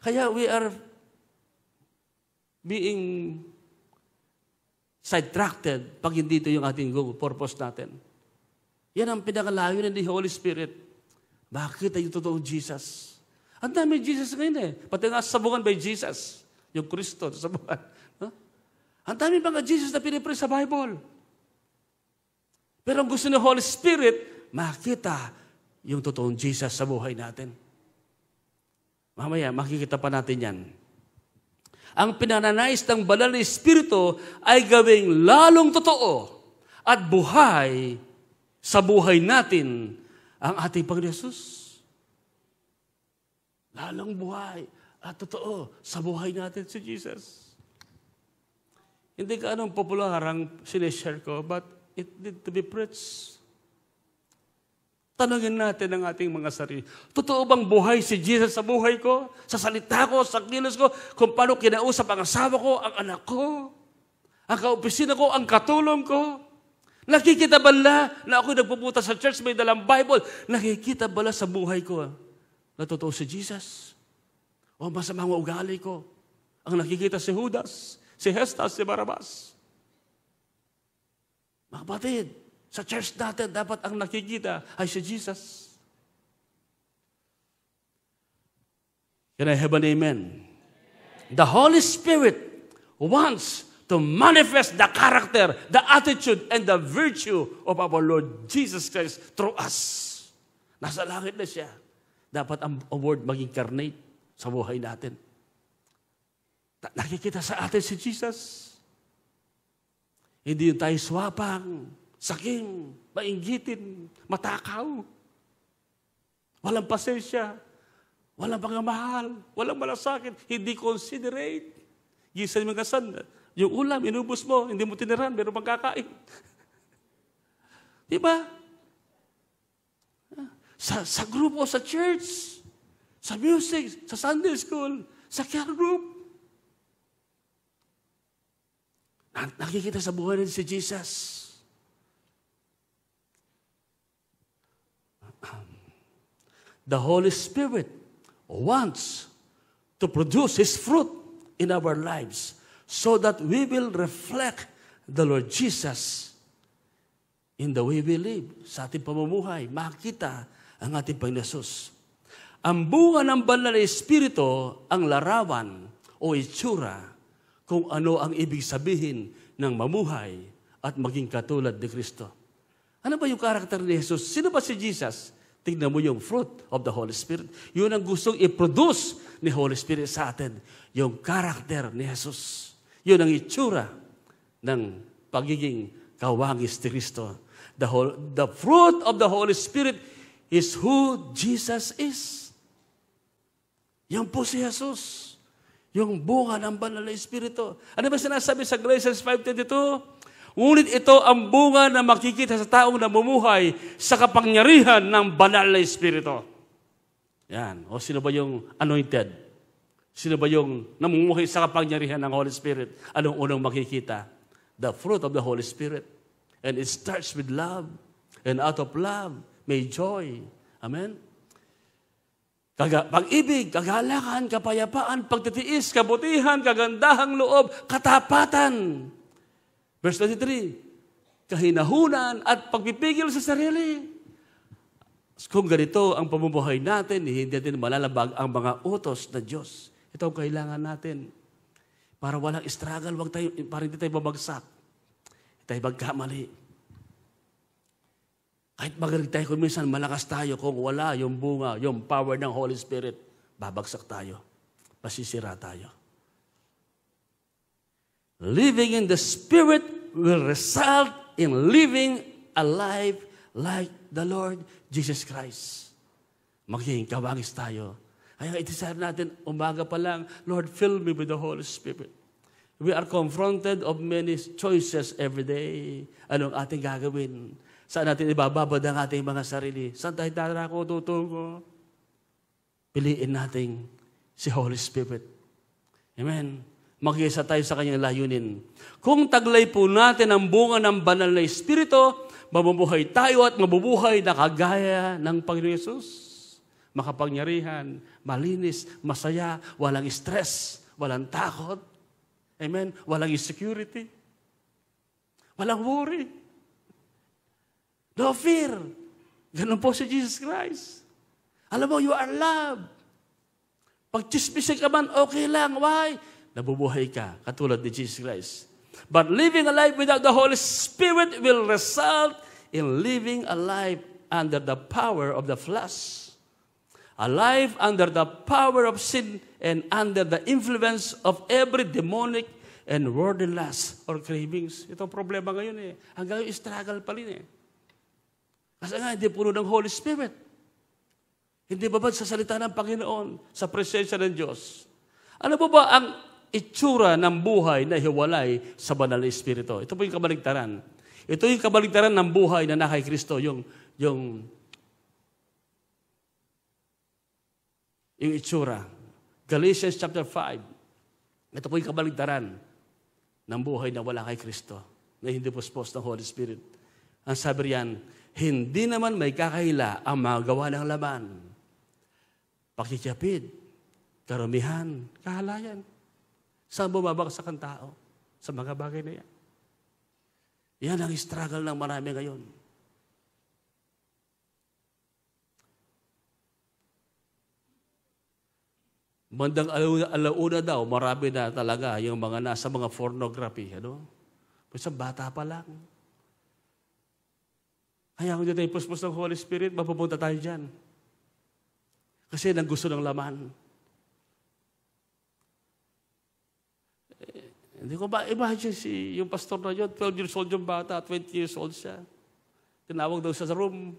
B: Kaya we are being sidetracked pag hindi ito yung ating goal, purpose natin. Yan ang pinakalayo ng Holy Spirit. Makita yung totoong Jesus. Ang dami Jesus ngayon eh. Pati nga sabungan by Jesus. Yung Kristo, sabungan. Huh? Ang dami mga Jesus na pinipray sa Bible. Pero ang gusto ng Holy Spirit, makita yung totoong Jesus sa buhay natin. Mamaya, makikita pa natin yan. Ang pinananais ng Banal na Espiritu ay gawing lalong totoo at buhay sa buhay natin ang ating Panginoon Jesus. Lalong buhay at totoo sa buhay natin si Jesus. Hindi ka anong popular ang sinishare ko, but it need to be preached. Tanungin natin ang ating mga sarili. Totoo bang buhay si Jesus sa buhay ko? Sa salita ko, sa kilos ko, kung paano kinausap ang asawa ko, ang anak ko, ang kaopisina ko, ang katulong ko? Nakikita ba na ako'y nagpupunta sa church, may dalang Bible? Nakikita ba sa buhay ko na totoo si Jesus? O masamang ugali ko? Ang nakikita si Judas, si Hestas, si Barabas. Mga kapatid, sa church natin, dapat ang nakikita ay si Jesus. Can I have an amen? The Holy Spirit wants to manifest the character, the attitude, and the virtue of our Lord Jesus Christ through us. Nasa langit na siya. Dapat ang word maging incarnate sa buhay natin. Nakikita sa atin si Jesus. Hindi yung tayo swapang, saking, mainggitin, matakaw. Walang pasensya, walang pagmamahal, walang malasakit, hindi considerate. Gisan mo kasan, yung ulam, inubos mo, hindi mo tiniran, meron pang kakain. Diba? Sa grupo, sa church, sa music, sa Sunday school, sa care group. Nakikita sa buhay rin si Jesus. The Holy Spirit wants to produce His fruit in our lives so that we will reflect the Lord Jesus in the way we live. Sa ating pamumuhay, makita ang ating Panginoon Jesus. Ang bunga ng banal na Espiritu ang larawan o itsura kung ano ang ibig sabihin ng mamuhay at maging katulad ni Kristo. Ano ba yung karakter ni Jesus? Sino ba si Jesus? Tingnan mo yung fruit of the Holy Spirit. Yun ang gustong i-produce ni Holy Spirit sa atin. Yung karakter ni Jesus. Yun ang itsura ng pagiging kawangis ni Kristo. The fruit of the Holy Spirit is who Jesus is. Yan po si Jesus. Yung bunga ng banal na Espiritu. Ano ba sinasabi sa Galatians 5:22? Ngunit ito ang bunga na makikita sa taong namumuhay sa kapangyarihan ng banal na Espiritu. Yan. O sino ba yung anointed? Sino ba yung namumuhay sa kapangyarihan ng Holy Spirit? Anong unang makikita? The fruit of the Holy Spirit. And it starts with love. And out of love, may joy. Amen? Pag-ibig, kagalakan, kapayapaan, pagtitiis, kabutihan, kagandahang loob, katapatan. Verse 23, kahinahunan at pagpipigil sa sarili. Kung ganito ang pamumuhay natin, hindi natin malalabag ang mga utos ng Diyos. Ito ang kailangan natin. Para walang struggle, para hindi tayo babagsak. Hindi tayo magkamali. Kahit magaling tayo, kung minsan malakas tayo, kung wala yung bunga, yung power ng Holy Spirit, babagsak tayo. Masisira tayo. Living in the Spirit will result in living a life like the Lord Jesus Christ. Magiging kawangis tayo. Kaya itisar natin, umaga pa lang, Lord, fill me with the Holy Spirit. We are confronted of many choices every day. Anong ating gagawin? Saan natin ibababad ang ating mga sarili? Saan tayo tarako, tutungo? Piliin natin si Holy Spirit. Amen. Mag-iisa tayo sa kanyang layunin. Kung taglay po natin ang bunga ng banal na Espiritu, mabubuhay tayo at mabubuhay na kagaya ng Panginoon Yesus. Makapangyarihan, malinis, masaya, walang stress, walang takot. Amen? Walang insecurity. Walang worry. No fear. Ganun po si Jesus Christ. Alam mo, you are loved. Pag chismisin ka man, okay lang. Why? Nabubuhay ka, katulad ni Jesus Christ. But living a life without the Holy Spirit will result in living a life under the power of the flesh. A life under the power of sin and under the influence of every demonic and worldly lust or cravings. Ito ang problema ngayon eh. Hanggang yung struggle pa rin eh. Kasi nga, hindi puno ng Holy Spirit. Hindi babad sa salita ng Panginoon, sa presensya ng Diyos. Ano ba ang itsura ng buhay na hiwalay sa banal na Espiritu. Ito po yung kabaligtaran. Ito yung kabaligtaran ng buhay na nasa kay Kristo, yung itsura. Galatians chapter 5. Ito po yung kabaligtaran ng buhay na wala kay Kristo, na hindi puspos ng Holy Spirit. Ang sabi riyan, hindi naman may kakahila ang mga gawa ng laman. Pakikipid, karumihan, kahalayan. Saan bumabagsak ang tao? Sa mga bagay na yan. Yan ang struggle ng marami ngayon. Bandang alauna daw, marami na talaga yung mga nasa mga pornography. Ano? Basta bata pa lang. Kaya kung dito ipuspos ng Holy Spirit, mapupunta tayo dyan. Kasi nang gusto ng laman. Hindi ko ba imagine yung pastor na yun, 12 years old yung bata, 20 years old siya. Tinawag daw siya sa room,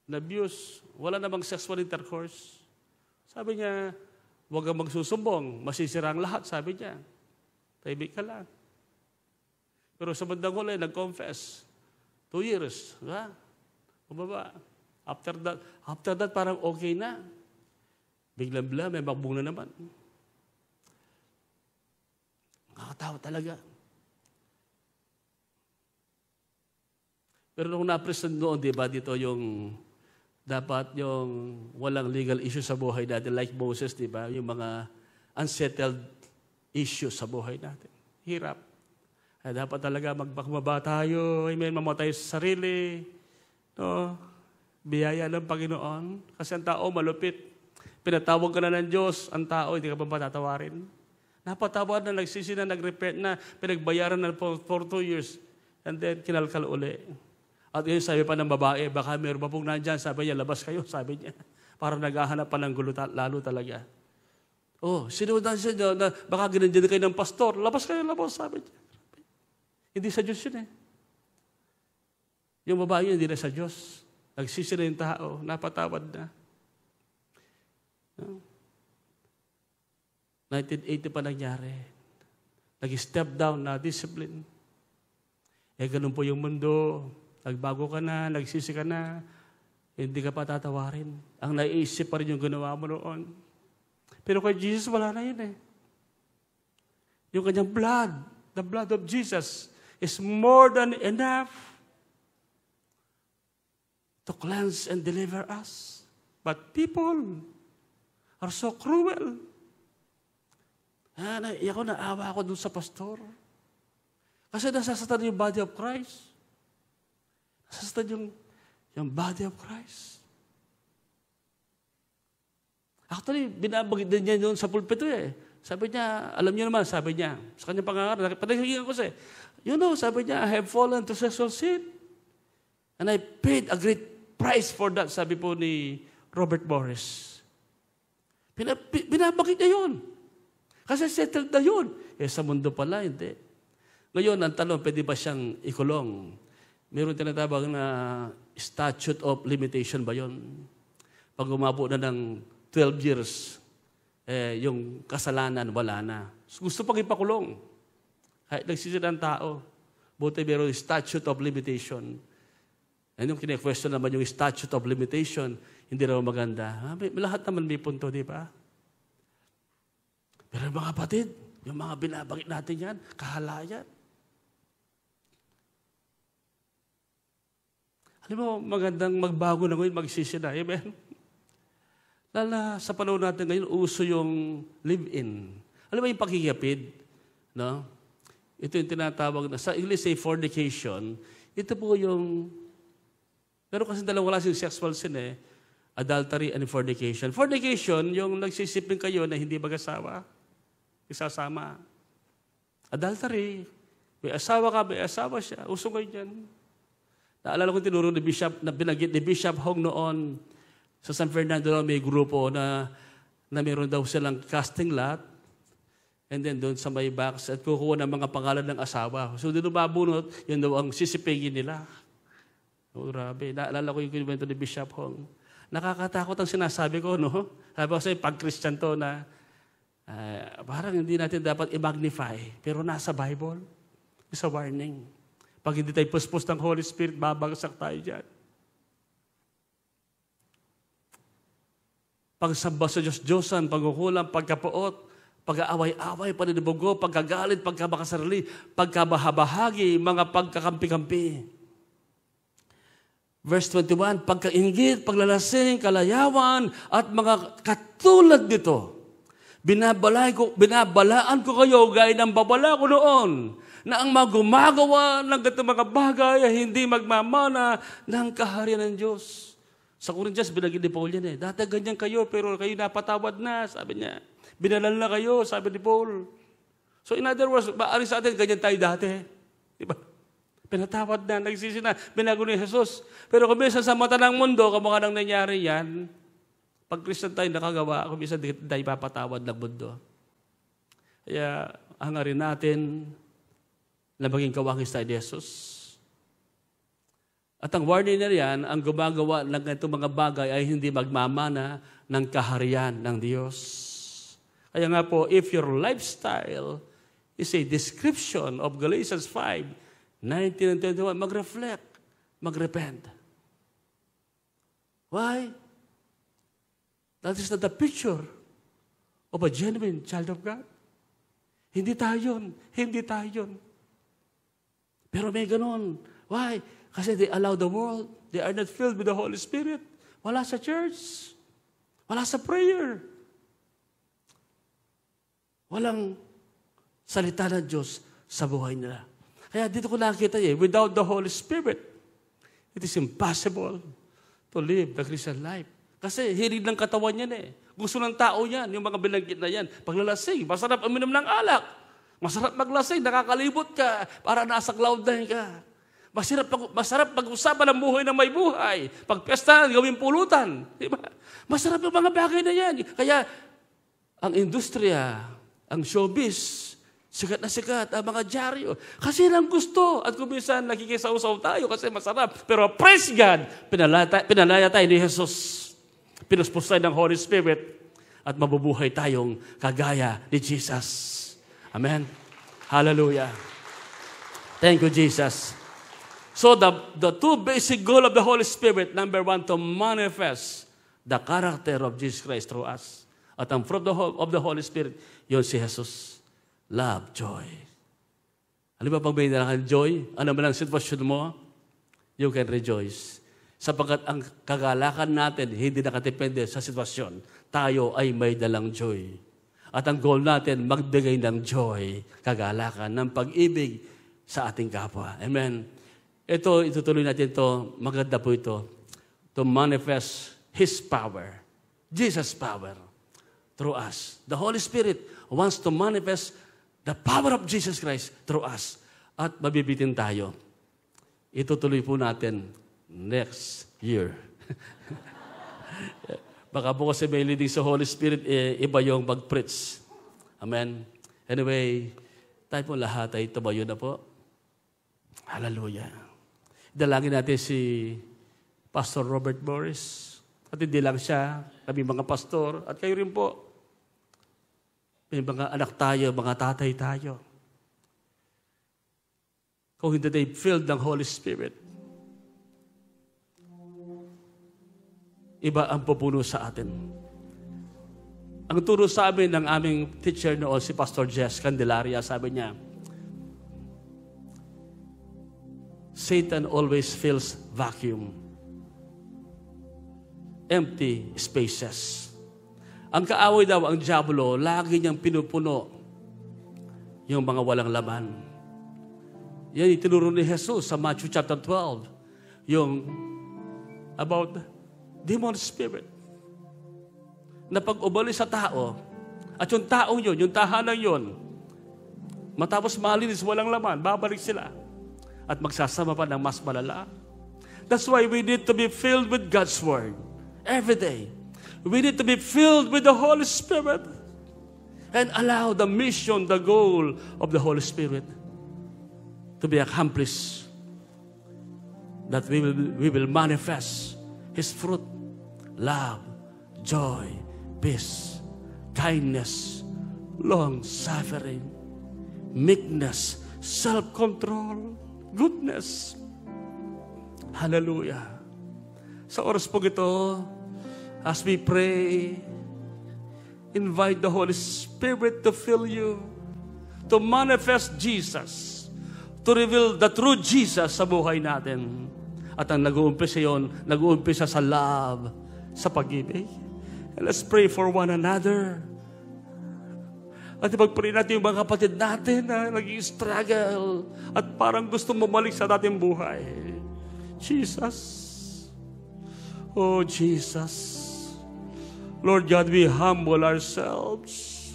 B: na-abuse, wala namang sexual intercourse. Sabi niya, huwag kang magsusumbong, masisira ang lahat, sabi niya. Tahimik ka lang. Pero sa bandang huli, nag-confess. 2 years. Ha? Bumaba. After that, parang okay na. Biglang-bigla, may magbong na naman. Nakakatawa talaga. Pero nung na-present noon, di ba, dito yung dapat yung walang legal issue sa buhay natin, like Moses, di ba? Yung mga unsettled issues sa buhay natin. Hirap. Kaya dapat talaga magpakmaba tayo, amen, mamatay sa sarili. No? Biyaya ng Panginoon. Kasi ang tao malupit. Pinatawag ka na ng Diyos, ang tao, hindi ka pa matatawarin. Napatawad na, nagsisi na, nag-repent na, pinagbayaran na for 2 years. And then, kinalkal uli. At yun, sabi pa ng babae, baka meron pa pong nandyan, sabi niya, labas kayo, sabi niya. Parang naghahanap pa ng gulo, lalo talaga. Oh, sinudan siya niyo, na baka ginandiyan kayo ng pastor, labas kayo, labas, sabi niya. Hindi sa Diyos yun eh. Yung babae yun, hindi na sa Diyos. Nagsisi na yung tao, napatawad na. No? 1980 pa nangyari. Nag-step down na discipline. Ganun po yung mundo. Nagbago ka na, nagsisi ka na, hindi ka pa tatawarin. Ang naiisip pa rin yung ginawa mo noon. Pero kay Jesus, wala na yun eh. Yung kanyang blood, the blood of Jesus, is more than enough to cleanse and deliver us. But people are so cruel. Ako naawa ako dun sa pastor. Kasi nasasatan yung body of Christ. Nasasatan yung body of Christ. Actually, binabagid din niya yun sa pulpito eh. Sabi niya, alam niyo naman, sabi niya, sa kanyang pangangaral, panahingan ko siya, sabi niya, I have fallen to sexual sin. And I paid a great price for that, sabi po ni Robert Morris. Binabagid niya yun. Kasi settled na yun. Sa mundo pala, hindi. Ngayon, ang tanong, pwede ba siyang ikulong? Meron tinatawag na statute of limitation ba yun? Pag umabot na ng 12 years, yung kasalanan, wala na. Gusto pang ipakulong. Kahit nagsisira ng tao. Buti meron yung statute of limitation. And yung kine-question naman yung statute of limitation, hindi raw maganda. Lahat naman may punto, di ba? Pero mga kapatid, yung mga binabagit natin yan, kahalayan. Alam mo, magandang magbago na ngayon, magsisi na. Amen? Lala, sa panahon natin ngayon, uso yung live-in. Alam mo yung pakikipid? No? Ito yung tinatawag na, sa English say fornication, ito po yung, pero kasi wala siyang sexual sin eh, adultery and fornication. Fornication, yung nagsisipin kayo na hindi mag-asawa, isasama. Adultery, may asawa ka, may asawa siya, uso kayo dyan. Naalala ko tinuro ni Bishop, na binagit ni Bishop Hong noon, sa San Fernando may grupo na meron daw silang casting lot, and then doon sa may box, at kukuha ng mga pangalan ng asawa. So doon mabunot, yun daw ang sisipigin nila. Oh, grabe. Naalala ko yung kwento ni Bishop Hong. Nakakatakot ang sinasabi ko, no? Sabi ko sa'yo, pag-Christian to na, Parang hindi natin dapat i-magnify, pero nasa Bible, it's a warning. Pag hindi tayo puspos ng Holy Spirit, babagsak tayo dyan. Pagsamba sa Diyos-Diyosan, pagkukulang, pagkapuot, pag-aaway-away, paninibugo, pagkagalit, pagkamakasarili, pagkabahabahagi, mga pagkakampi-kampi. Verse 21, pagkainggit, paglalasing, kalayawan, at mga katulad nito. Binabalaan ko kayo gaya ng babala ko noon na ang mga gumagawa ng ganitong mga bagay ay hindi magmamana ng kaharian ng Diyos. Sa Corinthians, binagin ni Paul yan Dati ganyan kayo, pero kayo napatawad na, sabi niya. Binalal na kayo, sabi ni Paul. So in other words, maaari sa atin, ganyan tayo dati. Diba? Pinatawad na, nagsisi na, binago ni Jesus. Pero kung minsan sa mata ng mundo, kamukha nang nangyari yan, pag Christian tayo nakagawa, kung minsan tayo papatawad ng mundo. Kaya, hangarin natin na maging kawangis tayo ni Jesus. At ang warning na yan, ang gumagawa ng itong mga bagay ay hindi magmamana ng kaharian ng Diyos. Kaya nga po, if your lifestyle is a description of Galatians 5, 19 and 21, mag-reflect, mag-repent. Why? That is not the picture of a genuine child of God. Hindi tayo yun. Hindi tayo yun. Pero may ganun. Why? Kasi they allow the world. They are not filled with the Holy Spirit. Wala sa church. Wala sa prayer. Walang salita ng Diyos sa buhay nila. Kaya dito ko nakita without the Holy Spirit, it is impossible to live the Christian life. Kasi hilig ng katawan yan Gusto ng tao yan, yung mga binanggit na yan. Paglalasing, masarap uminom ng alak. Masarap maglasing, nakakalibot ka, para nasa cloud nine ka. Masarap pag-usapan ng buhay na may buhay. Pag pestahan, gawin pulutan. Diba? Masarap yung mga bagay na yan. Kaya, ang industriya, ang showbiz, sikat na sikat, ang mga dyaryo. Kasi lang gusto. At kung minsan nakikisaw-saw tayo kasi masarap. Pero praise God, pinalaya tayo ni Jesus. Pinuspos tayo ng Holy Spirit at mabubuhay tayong kagaya ni Jesus. Amen? Hallelujah. Thank you, Jesus. So the two basic goal of the Holy Spirit, number one, to manifest the character of Jesus Christ through us. At ang fruit of the Holy Spirit, yun si Jesus. Love, joy. Ano ba pag may nalakan joy? Ano man ang sitwasyon mo? You can rejoice. Sapagkat ang kagalakan natin hindi nakatipende sa sitwasyon. Tayo ay may dalang joy. At ang goal natin, magbigay ng joy, kagalakan, ng pag-ibig sa ating kapwa. Amen. Ito, itutuloy natin ito. Maganda po ito. To manifest His power. Jesus' power. Through us. The Holy Spirit wants to manifest the power of Jesus Christ through us. At mabibitin tayo. Itutuloy po natin next year. Baka po kasi may leading sa Holy Spirit, iba yung mag-preach. Amen. Anyway, tayo po lahat ay tumayo na po. Hallelujah. Dalangin natin si Pastor Robert Morris. At hindi lang siya, kami mga pastor, at kayo rin po. May mga anak tayo, mga tatay tayo. Kung hindi tayo filled ng Holy Spirit, iba ang pupuno sa atin. Ang turo sa amin ng aming teacher noon, si Pastor Jess Candelaria, sabi niya, Satan always fills vacuum. Empty spaces. Ang kaaway daw, ang diablo, lagi niyang pinupuno yung mga walang laman. Yan itinuro ni Jesus sa Matthew chapter 12. Yung about demon spirit. Na pag umalis sa tao, at yung taong yun, yung tahanan yun, matapos malinis, walang laman, babalik sila. At magsasama pa ng mas malala. That's why we need to be filled with God's Word. Every day. We need to be filled with the Holy Spirit. And allow the mission, the goal of the Holy Spirit to be accomplished. That we will manifest His fruit. Love, joy, peace, kindness, long-suffering, meekness, self-control, goodness. Hallelujah. Sa oras po ito, as we pray, invite the Holy Spirit to fill you, to manifest Jesus, to reveal the true Jesus sa buhay natin. At ang nag-uumpisa yun, nag-uumpisa sa love, sa pag-ibig. And let's pray for one another. At ipag-pray natin yung mga kapatid natin na nag-i-struggle at parang gusto bumalik sa dating buhay. Jesus. Oh, Jesus. Lord God, we humble ourselves.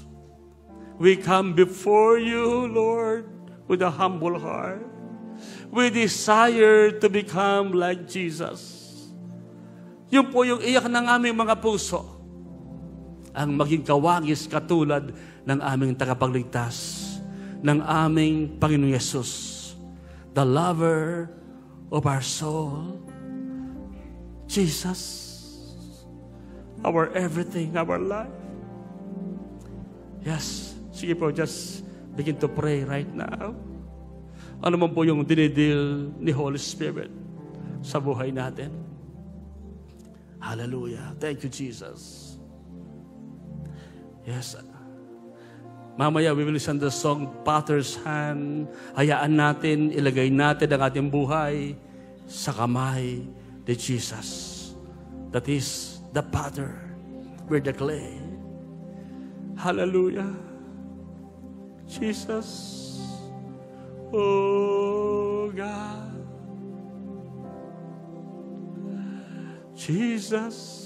B: We come before you, Lord, with a humble heart. We desire to become like Jesus. Yun po yung iyak ng aming mga puso. Ang maging kawangis katulad ng aming tagapagligtas, ng aming Panginoong Yesus, the lover of our soul. Jesus, our everything, our life. Yes, sige po, just begin to pray right now. Ano man po yung dinidil ni Holy Spirit sa buhay natin. Hallelujah. Thank you, Jesus. Yes. Mamaya, we will listen to the song, Potter's Hand. Hayaan natin, ilagay natin ang ating buhay sa kamay ni Jesus. That is the potter. We're the clay. Hallelujah. Jesus. Oh God. Jesus.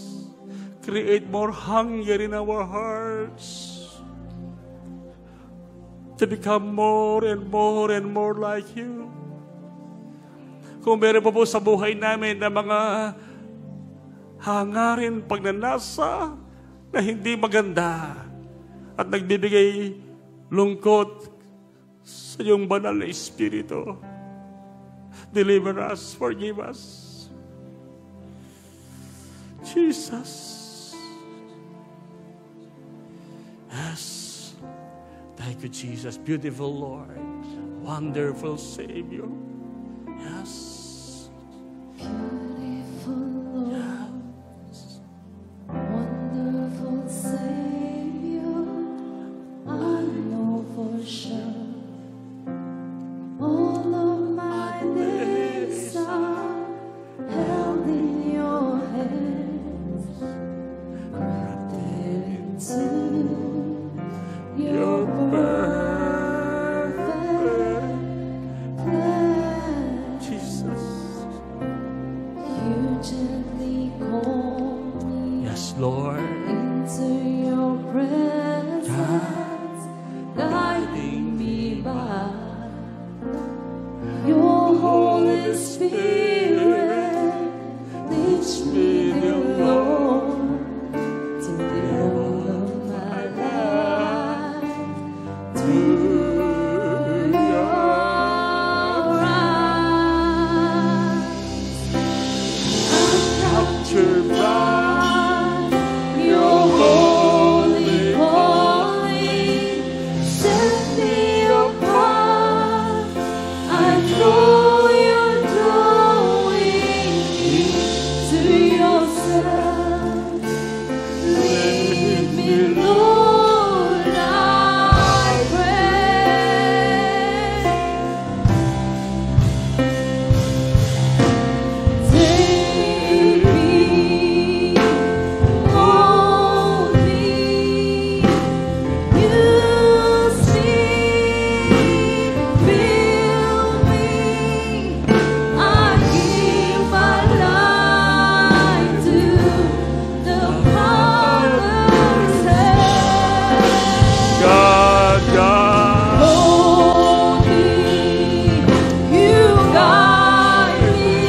B: Create more hunger in our hearts to become more and more and more like you. Kung meron pa po sa buhay namin na mga hangarin, pagnanasa na hindi maganda at nagbibigay lungkot sa iyong banal na Espiritu, deliver us, forgive us. Jesus. Yes. Thank you, Jesus. Beautiful Lord. Wonderful Savior. Yes.
C: Beautiful Lord. Yes. Wonderful Savior. I know for sure all of my days are held in your hands, crafted into your perfect plan.
B: Jesus.
C: You gently call me
B: Yes, Lord.
C: into your presence, guiding me by your Holy Spirit. Teach me, dear Lord, to live my life to your eyes. I'm captured by your holy calling. Set me apart. I know you're drawing me to yourself. Lead me, Lord, I pray. Take me, hold me, use me, fill me. I give my life to the Father's hand.
B: God.
C: Hold me, you guide me,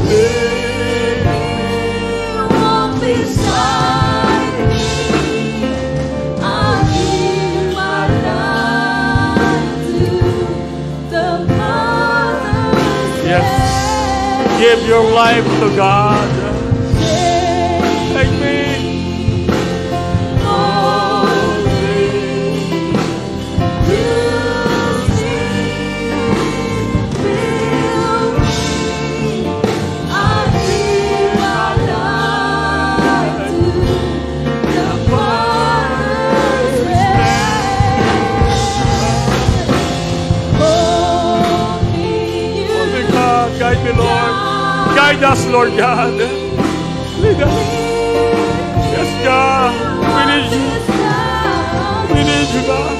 C: lead me, walk beside me. I give my life to the Father's
B: Yes.
C: hand.
B: Give your life to God. Take me.
C: Hold me,
B: Guide us, Lord God. Lead us. Yes, God. We need you. We need you, God.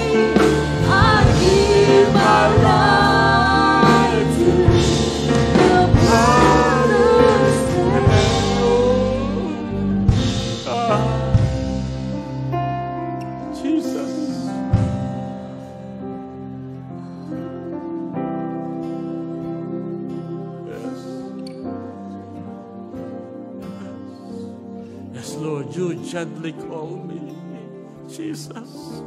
C: I give my life to the Father's
B: Jesus. Yes. Yes, Lord, you gently call me. Jesus.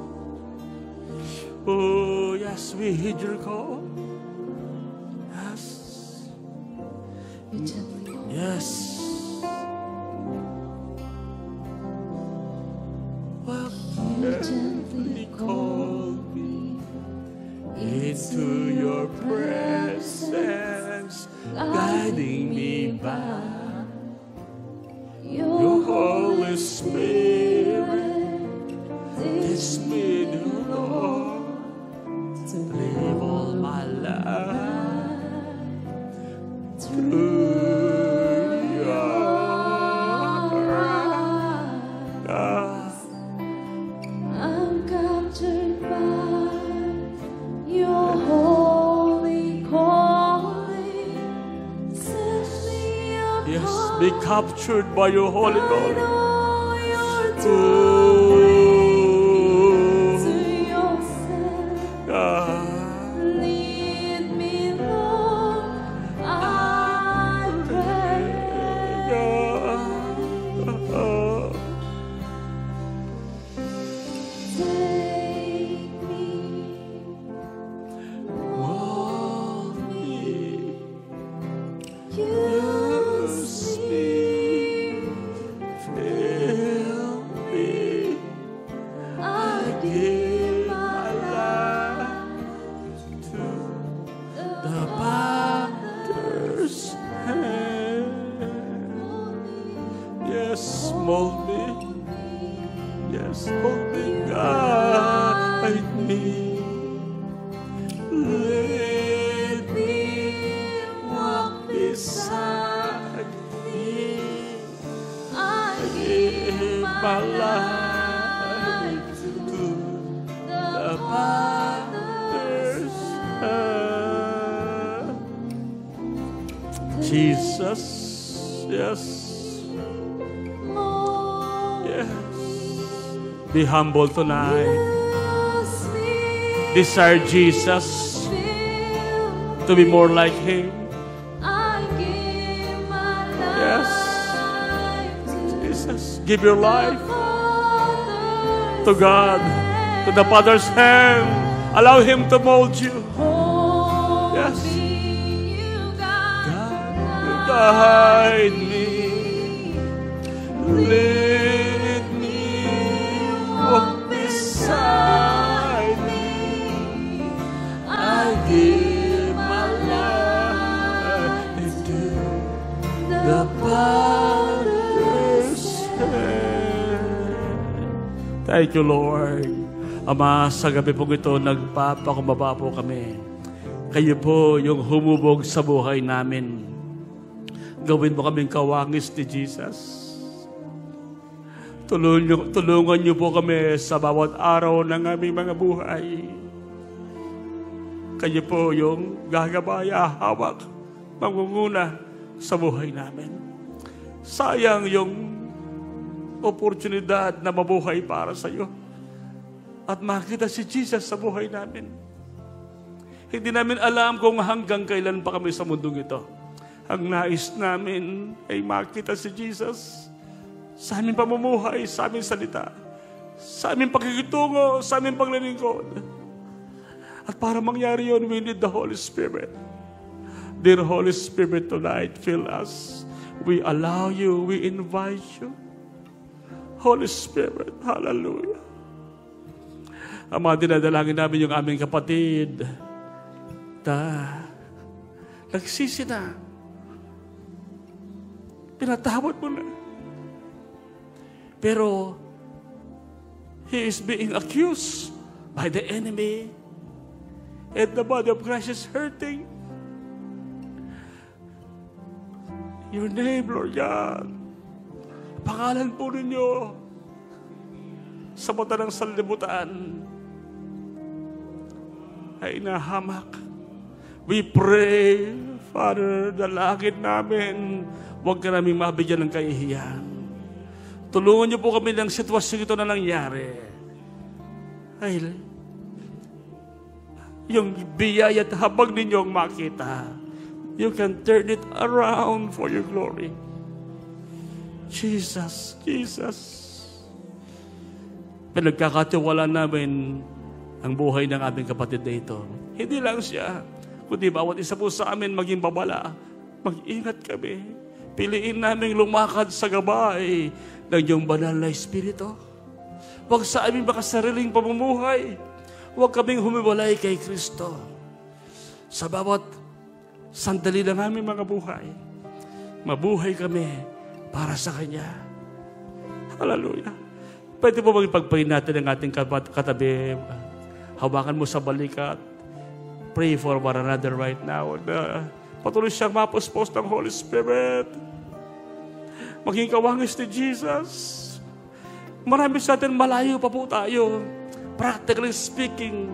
B: Oh, yes, we heed your call. Yes. Yes. Gently call me into your presence, guiding me by your Holy Spirit. Teach me, dear Lord, to live all my life through your eyes.
C: I'm captured by your holy calling. Set me apart.
B: Yes, be captured by your holy
C: I
B: calling.
C: know you're
B: Oh,
C: to yourself.
B: God.
C: Lead me, Lord, I pray.
B: God.
C: Take me,
B: Mold me,
C: use me.
B: fill me.
C: I
B: Give
C: give
B: my
C: my
B: life to
C: the
B: the Father's hand. Yes, mold me. Yes, mold me, guide me. Lead me, walk beside me.
C: I
B: Give my life to
C: the
B: the Father's hand. Jesus, yes, yes. Be humble tonight. Desire Jesus to be more like Him.
C: I give my
B: Yes.
C: life to
B: Jesus, give your life
C: Father's
B: to God, to the Father's hand. Allow Him to mold you.
C: Hold
B: Yes.
C: me, you
B: Guide me, lead me, walk beside me. I give my life to the Father's hand. Thank you, Lord. Ama, sa gabi pong ito, nagpapakumbaba po kami. Kayo po yung humubog sa buhay namin. Gawin mo kaming kawangis ni Jesus. Tulungan niyo po kami sa bawat araw ng aming mga buhay. Kayo po yung gagabaya, hawak, mangunguna sa buhay namin. Sayang yung oportunidad na mabuhay para sa iyo at makita si Jesus sa buhay namin. Hindi namin alam kung hanggang kailan pa kami sa mundong ito. Ang nais namin ay makita si Jesus sa aming pamumuhay, sa aming salita, sa aming pakikitungo, sa aming paglilingkod. At para mangyari yun, we need the Holy Spirit. Dear Holy Spirit, tonight, fill us. We allow you, we invite you. Holy Spirit, hallelujah. Ama, dinadalangin namin yung aming kapatid na nagsisi na. Pinatawad mo na. Pero, he is being accused by the enemy. And the body of Christ is hurting. Your name, Lord God. Pangalan po ninyo sa mata ng sanlibutan ay nahamak. We pray, Father, dalangin namin, huwag ka namin mabigyan ng kahihiyan. Tulungan niyo po kami ng sitwasyon ito na nangyari. Ay, yung biyaya at habag ninyong makita, you can turn it around for your glory. Jesus, Jesus. Pinagkakatiwala namin ang buhay ng aming kapatid na ito. Hindi lang siya, kundi bawat isa po sa amin maging babala. Mag-ingat kami. Piliin namin lumakad sa gabay ng iyong banal na Espiritu. Huwag sa aming makasariling pamumuhay. Huwag kaming humiwalay kay Kristo. Sa bawat sandali ng aming mga buhay, mabuhay kami para sa Kanya. Hallelujah. Pwede po magpagpahin natin ang ating katabi. Hawakan mo sa balikat. Pray for one another right now. Patuloy siyang mapuspos ng Holy Spirit. Maging kawangis ni Jesus. Marami sa atin malayo pa po tayo. Practically speaking,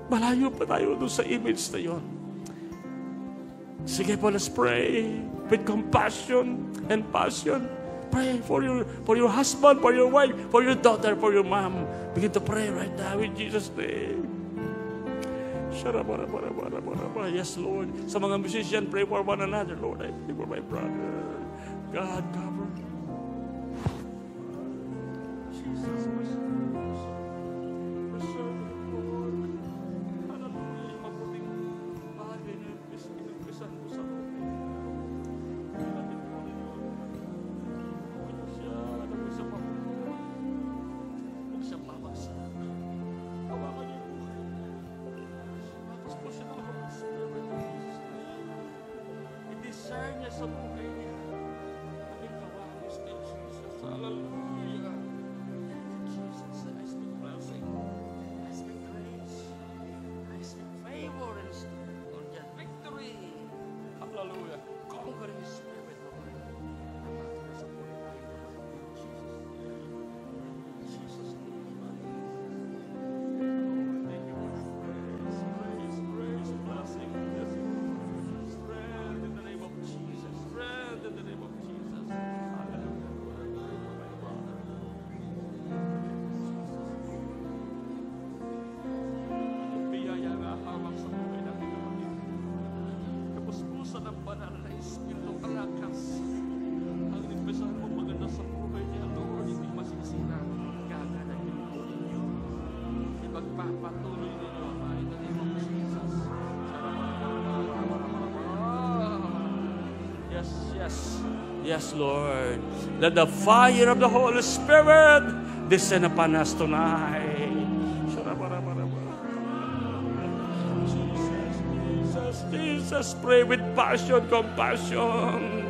B: malayo pa tayo doon sa image na yun. Sige po, let's pray with compassion and passion. Pray for your husband, for your wife, for your daughter, for your mom. Begin to pray right now in Jesus' name. Yes, Lord. Sa mga musician, pray for one another, Lord. I pray for my brother. God, cover. Jesus, preserve him, Lord. Hallelujah. Mabuting bagay na pinagpisan mo sa Lord. Sa buhay niya, maging kawangis kay Jesus. Hallelujah. Jesus, I speak blessing. I speak grace. I speak favor and Lord, yes, victory. Hallelujah. Conquering spirit, Lord. Sa buhay niya. Jesus' name. Thank you for grace, blessing. Yes, strength in the name of Jesus. Strength in the name of Jesus. Hallelujah. My brother. Ang biyaya na hawak sa buhay natin kapatid. Kapuspusan ng banal na Espiritu Karakas. Ang nimbesahan mo maganda sa buhay niya, Lord, hindi masisira. Gaganapin mo ninyo. Ipagpapatuloy ninyo in the name of Jesus. Yes, Lord. Let the fire of the Holy Spirit descend upon us tonight. Jesus, pray with passion, compassion.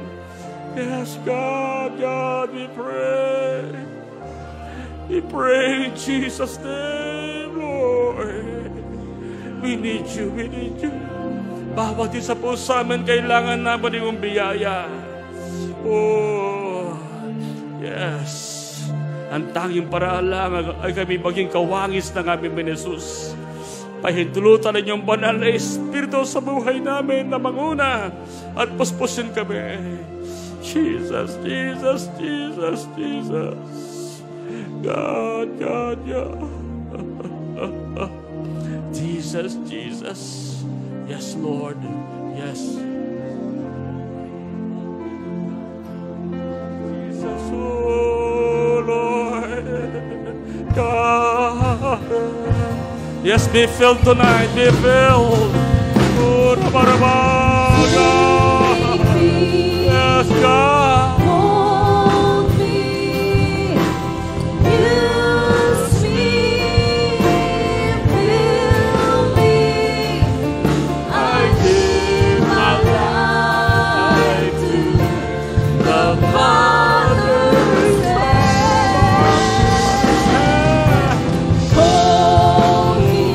B: Yes, God, we pray. We pray in Jesus' name, Lord. We need you. Bawat isa po sa amin, kailangan naman yung biyaya. Oh, yes. Ang tanging paraan lang ay kami maging kawangis ng aming Jesus. Pahintulutan ang inyong banal na Espiritu sa buhay namin na manguna at puspusin kami. Jesus. God. Jesus. Yes, Lord. Yes. Jesus, oh Lord. God. Yes, be filled tonight. Be filled. Oh, Rabaraba. God. Yes, God.
C: Hold me, use me, fill me. I give my life to the Father's hand. Hold me,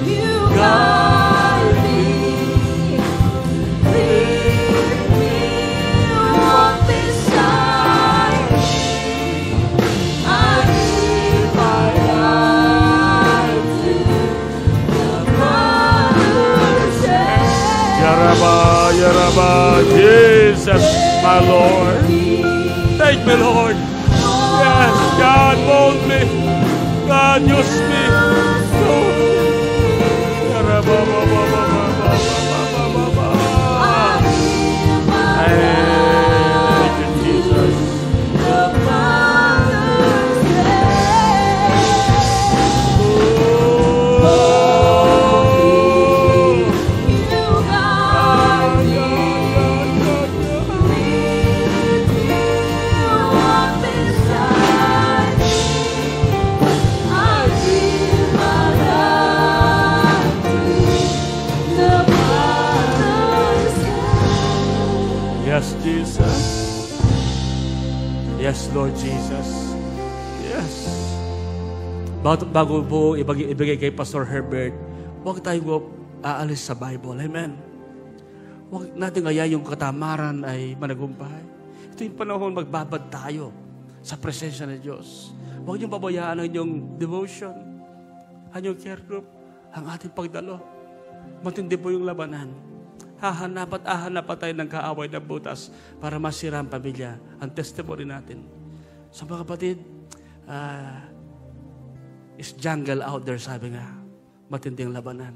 C: you guide me,
B: my Lord. Take me, Lord. Yes, God, mold me. God, use me. Thank you, Jesus. Yes, Jesus. Yes, Lord Jesus. Yes. Bago po ibigay kay Pastor Herbert, huwag tayo aalis sa Bible. Amen. Huwag natin kaya yung katamaran ay managumpay. Ito yung panahon magbabad tayo sa presensya ng Diyos. Huwag niyong pabayaan ang inyong devotion, ang inyong care group, ang ating pagdalo. Matindi po yung labanan. Hahanap tayo ng kaaway ng butas para masira ang pamilya, ang testimony natin. So mga kapatid, is jungle out there, sabi nga. Matinding labanan.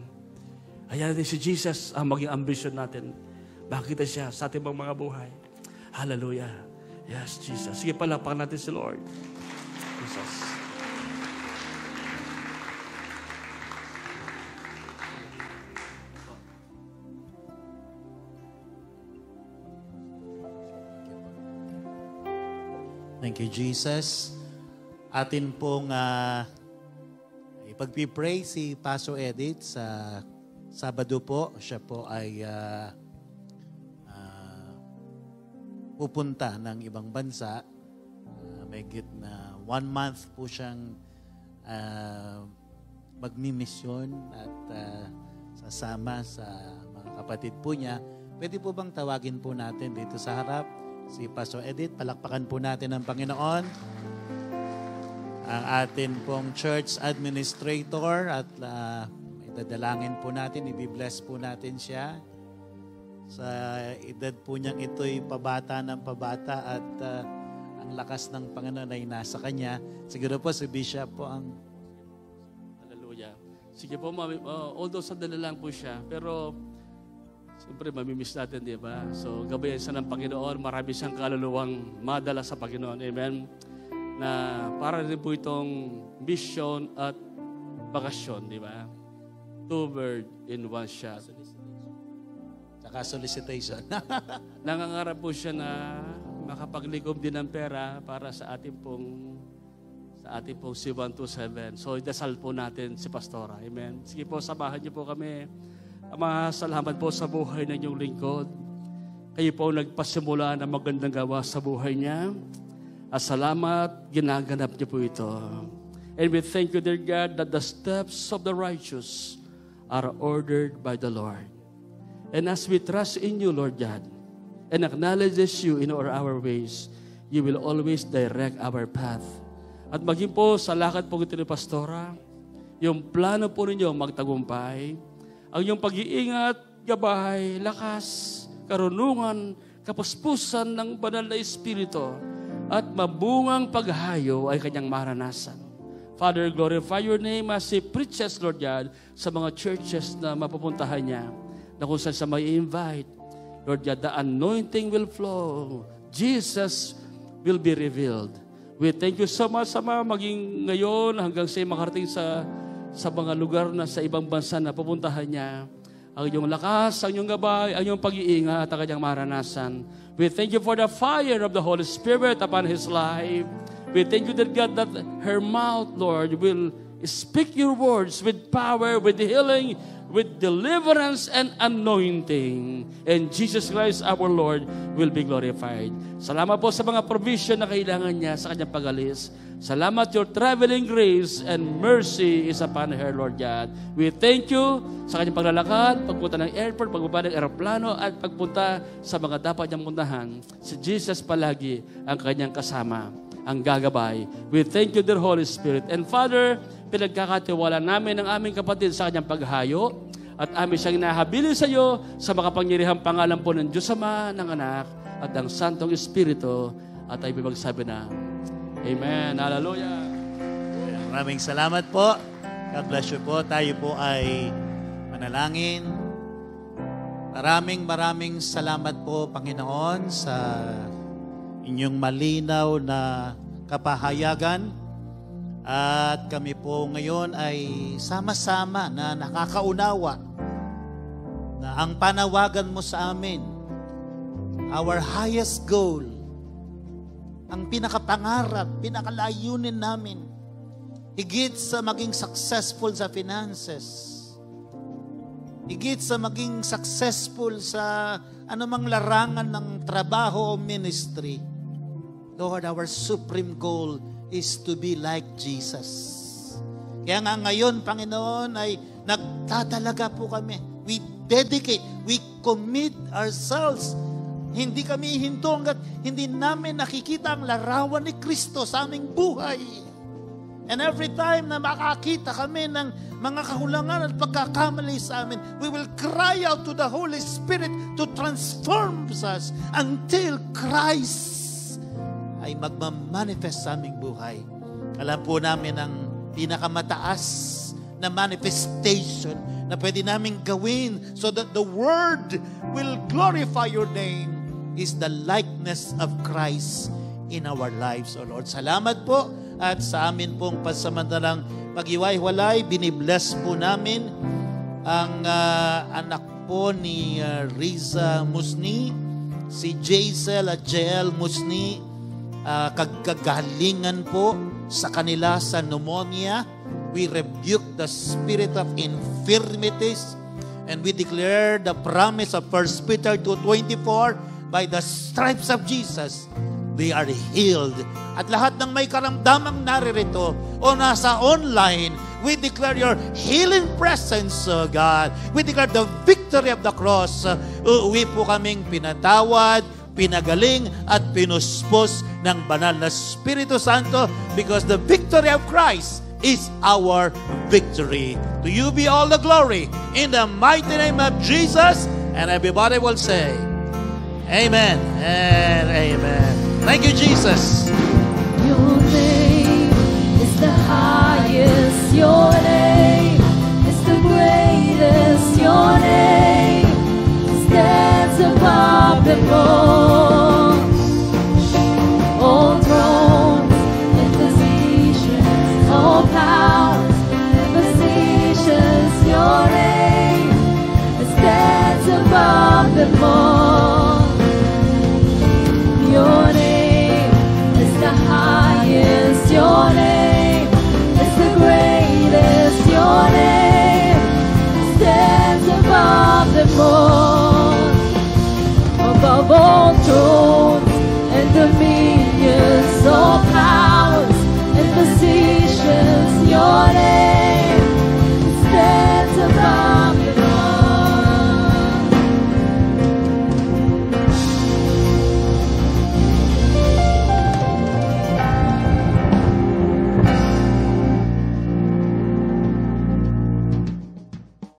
B: Ayan natin si Jesus ang maging ambition natin. Makita siya sa ating mga buhay. Hallelujah. Yes, Jesus. Sige, palakpakan natin si Lord. Jesus.
A: Thank you, Jesus. Atin pong ipagpipray si Pastor Edith sa Sabado po. Siya po ay pupunta ng ibang bansa. May git na 1 month po siyang magmimisyon at sasama sa mga kapatid po niya. Pwede po bang tawagin po natin dito sa harap si Pastor Edith? Palakpakan po natin ang Panginoon. Ang atin pong church administrator at idadalangin po natin, i-bless po natin siya. Sa edad po niyang ito'y pabata ng pabata at ang lakas ng Panginoon ay nasa kanya. Siguro po si Bishop po ang...
B: Hallelujah. Sige po, although sandali lang po siya, pero siyempre mamimiss natin, di ba? So gabayan siya ng Panginoon, marami siyang kaluluwang madala sa Panginoon. Amen? Na para rin po itong mission at bakasyon, di ba? 2 birds in 1 shot.
A: Saka solicitation.
B: Nangangarap po siya na makapaglikom din ng pera para sa ating pong C127. So idasal po natin si Pastora. Amen. Sige po, samahan niyo po kami. Salamat po sa buhay ng inyong lingkod. Kayo po nagpasimula ng magandang gawa sa buhay niya. At salamat, ginaganap niyo po ito. And we thank you, dear God, that the steps of the righteous are ordered by the Lord. And as we trust in you, Lord God, and acknowledges you in our ways, you will always direct our path. At maging po sa lakad po ito ni Pastora, yung plano po ninyo magtagumpay, ang iyong pag-iingat, gabay, lakas, karunungan, kapuspusan ng banal na Espiritu, at mabungang paghayo ay kanyang maranasan. Father, glorify your name as he preaches, Lord God, sa mga churches na mapupuntahan niya, na kung saan siya may invite, Lord God, the anointing will flow. Jesus will be revealed. We thank you so much, Ama, maging ngayon hanggang siya makarating sa mga lugar na sa ibang bansa na pupuntahan niya. Ang iyong lakas, ang iyong gabay, ang iyong pag-iingat, ang kanyang maranasan. We thank you for the fire of the Holy Spirit upon his life. We thank you, that God, that her mouth, Lord, will speak your words with power, with healing, with deliverance and anointing. And Jesus Christ, our Lord, will be glorified. Salamat po sa mga provision na kailangan niya sa kanyang pag-alis. Salamat, your traveling grace and mercy is upon her, Lord God. We thank you sa kanyang paglalakad, pagpunta ng airport, pagbaba ng aeroplano, at pagpunta sa mga dapat niyang puntahan. Si Jesus palagi ang kanyang kasama, ang gagabay. We thank you, dear Holy Spirit. And Father, pinagkakatiwala namin ang aming kapatid sa kanyang paghayo at amin siyang inahabilin sa iyo sa makapangyarihang pangalan po ng Diyos Ama, ng Anak, at ang Santong Espiritu at ay bibagsabi na, Amen. Hallelujah.
A: Maraming salamat po. God bless you po. Tayo po ay manalangin. Maraming salamat po, Panginoon, sa inyong malinaw na kapahayagan. At kami po ngayon ay sama-sama na nakakaunawa na ang panawagan mo sa amin, our highest goal, ang pinakapangarap, pinakalayunin namin, higit sa maging successful sa finances, higit sa maging successful sa anumang larangan ng trabaho o ministry. Lord, our supreme goal is to be like Jesus. Kaya nga ngayon, Panginoon, ay nagtatalaga po kami. We dedicate, we commit ourselves. Hindi kami hinto hanggat hindi namin nakikita ang larawan ni Kristo sa aming buhay. And every time na makakita kami ng mga kakulangan at pagkakamali sa amin, we will cry out to the Holy Spirit to transform us until Christ ay magmamanifest sa aming buhay. Alam po namin ang pinakamataas na manifestation na pwede namin gawin so that the Word will glorify your name is the likeness of Christ in our lives, O Lord. Salamat po at sa amin pong pansamantalang pag-iwalay, binibless po namin ang anak po ni Riza Musni, si Jaisel at Jael Musni, kagagalingan po sa kanila sa pneumonia. We rebuke the spirit of infirmities and we declare the promise of 1 Peter 2:24, by the stripes of Jesus, they are healed. At lahat ng may karamdamang naririto o nasa online, we declare your healing presence, God. We declare the victory of the cross. Uuwi po kaming pinatawad, pinagaling at pinuspos ng banal na Espiritu Santo because the victory of Christ is our victory. To you be all the glory in the mighty name of Jesus, and everybody will say Amen and Amen. Thank you, Jesus.
C: Your name is the highest. Your name is the greatest. Your name stands above them all.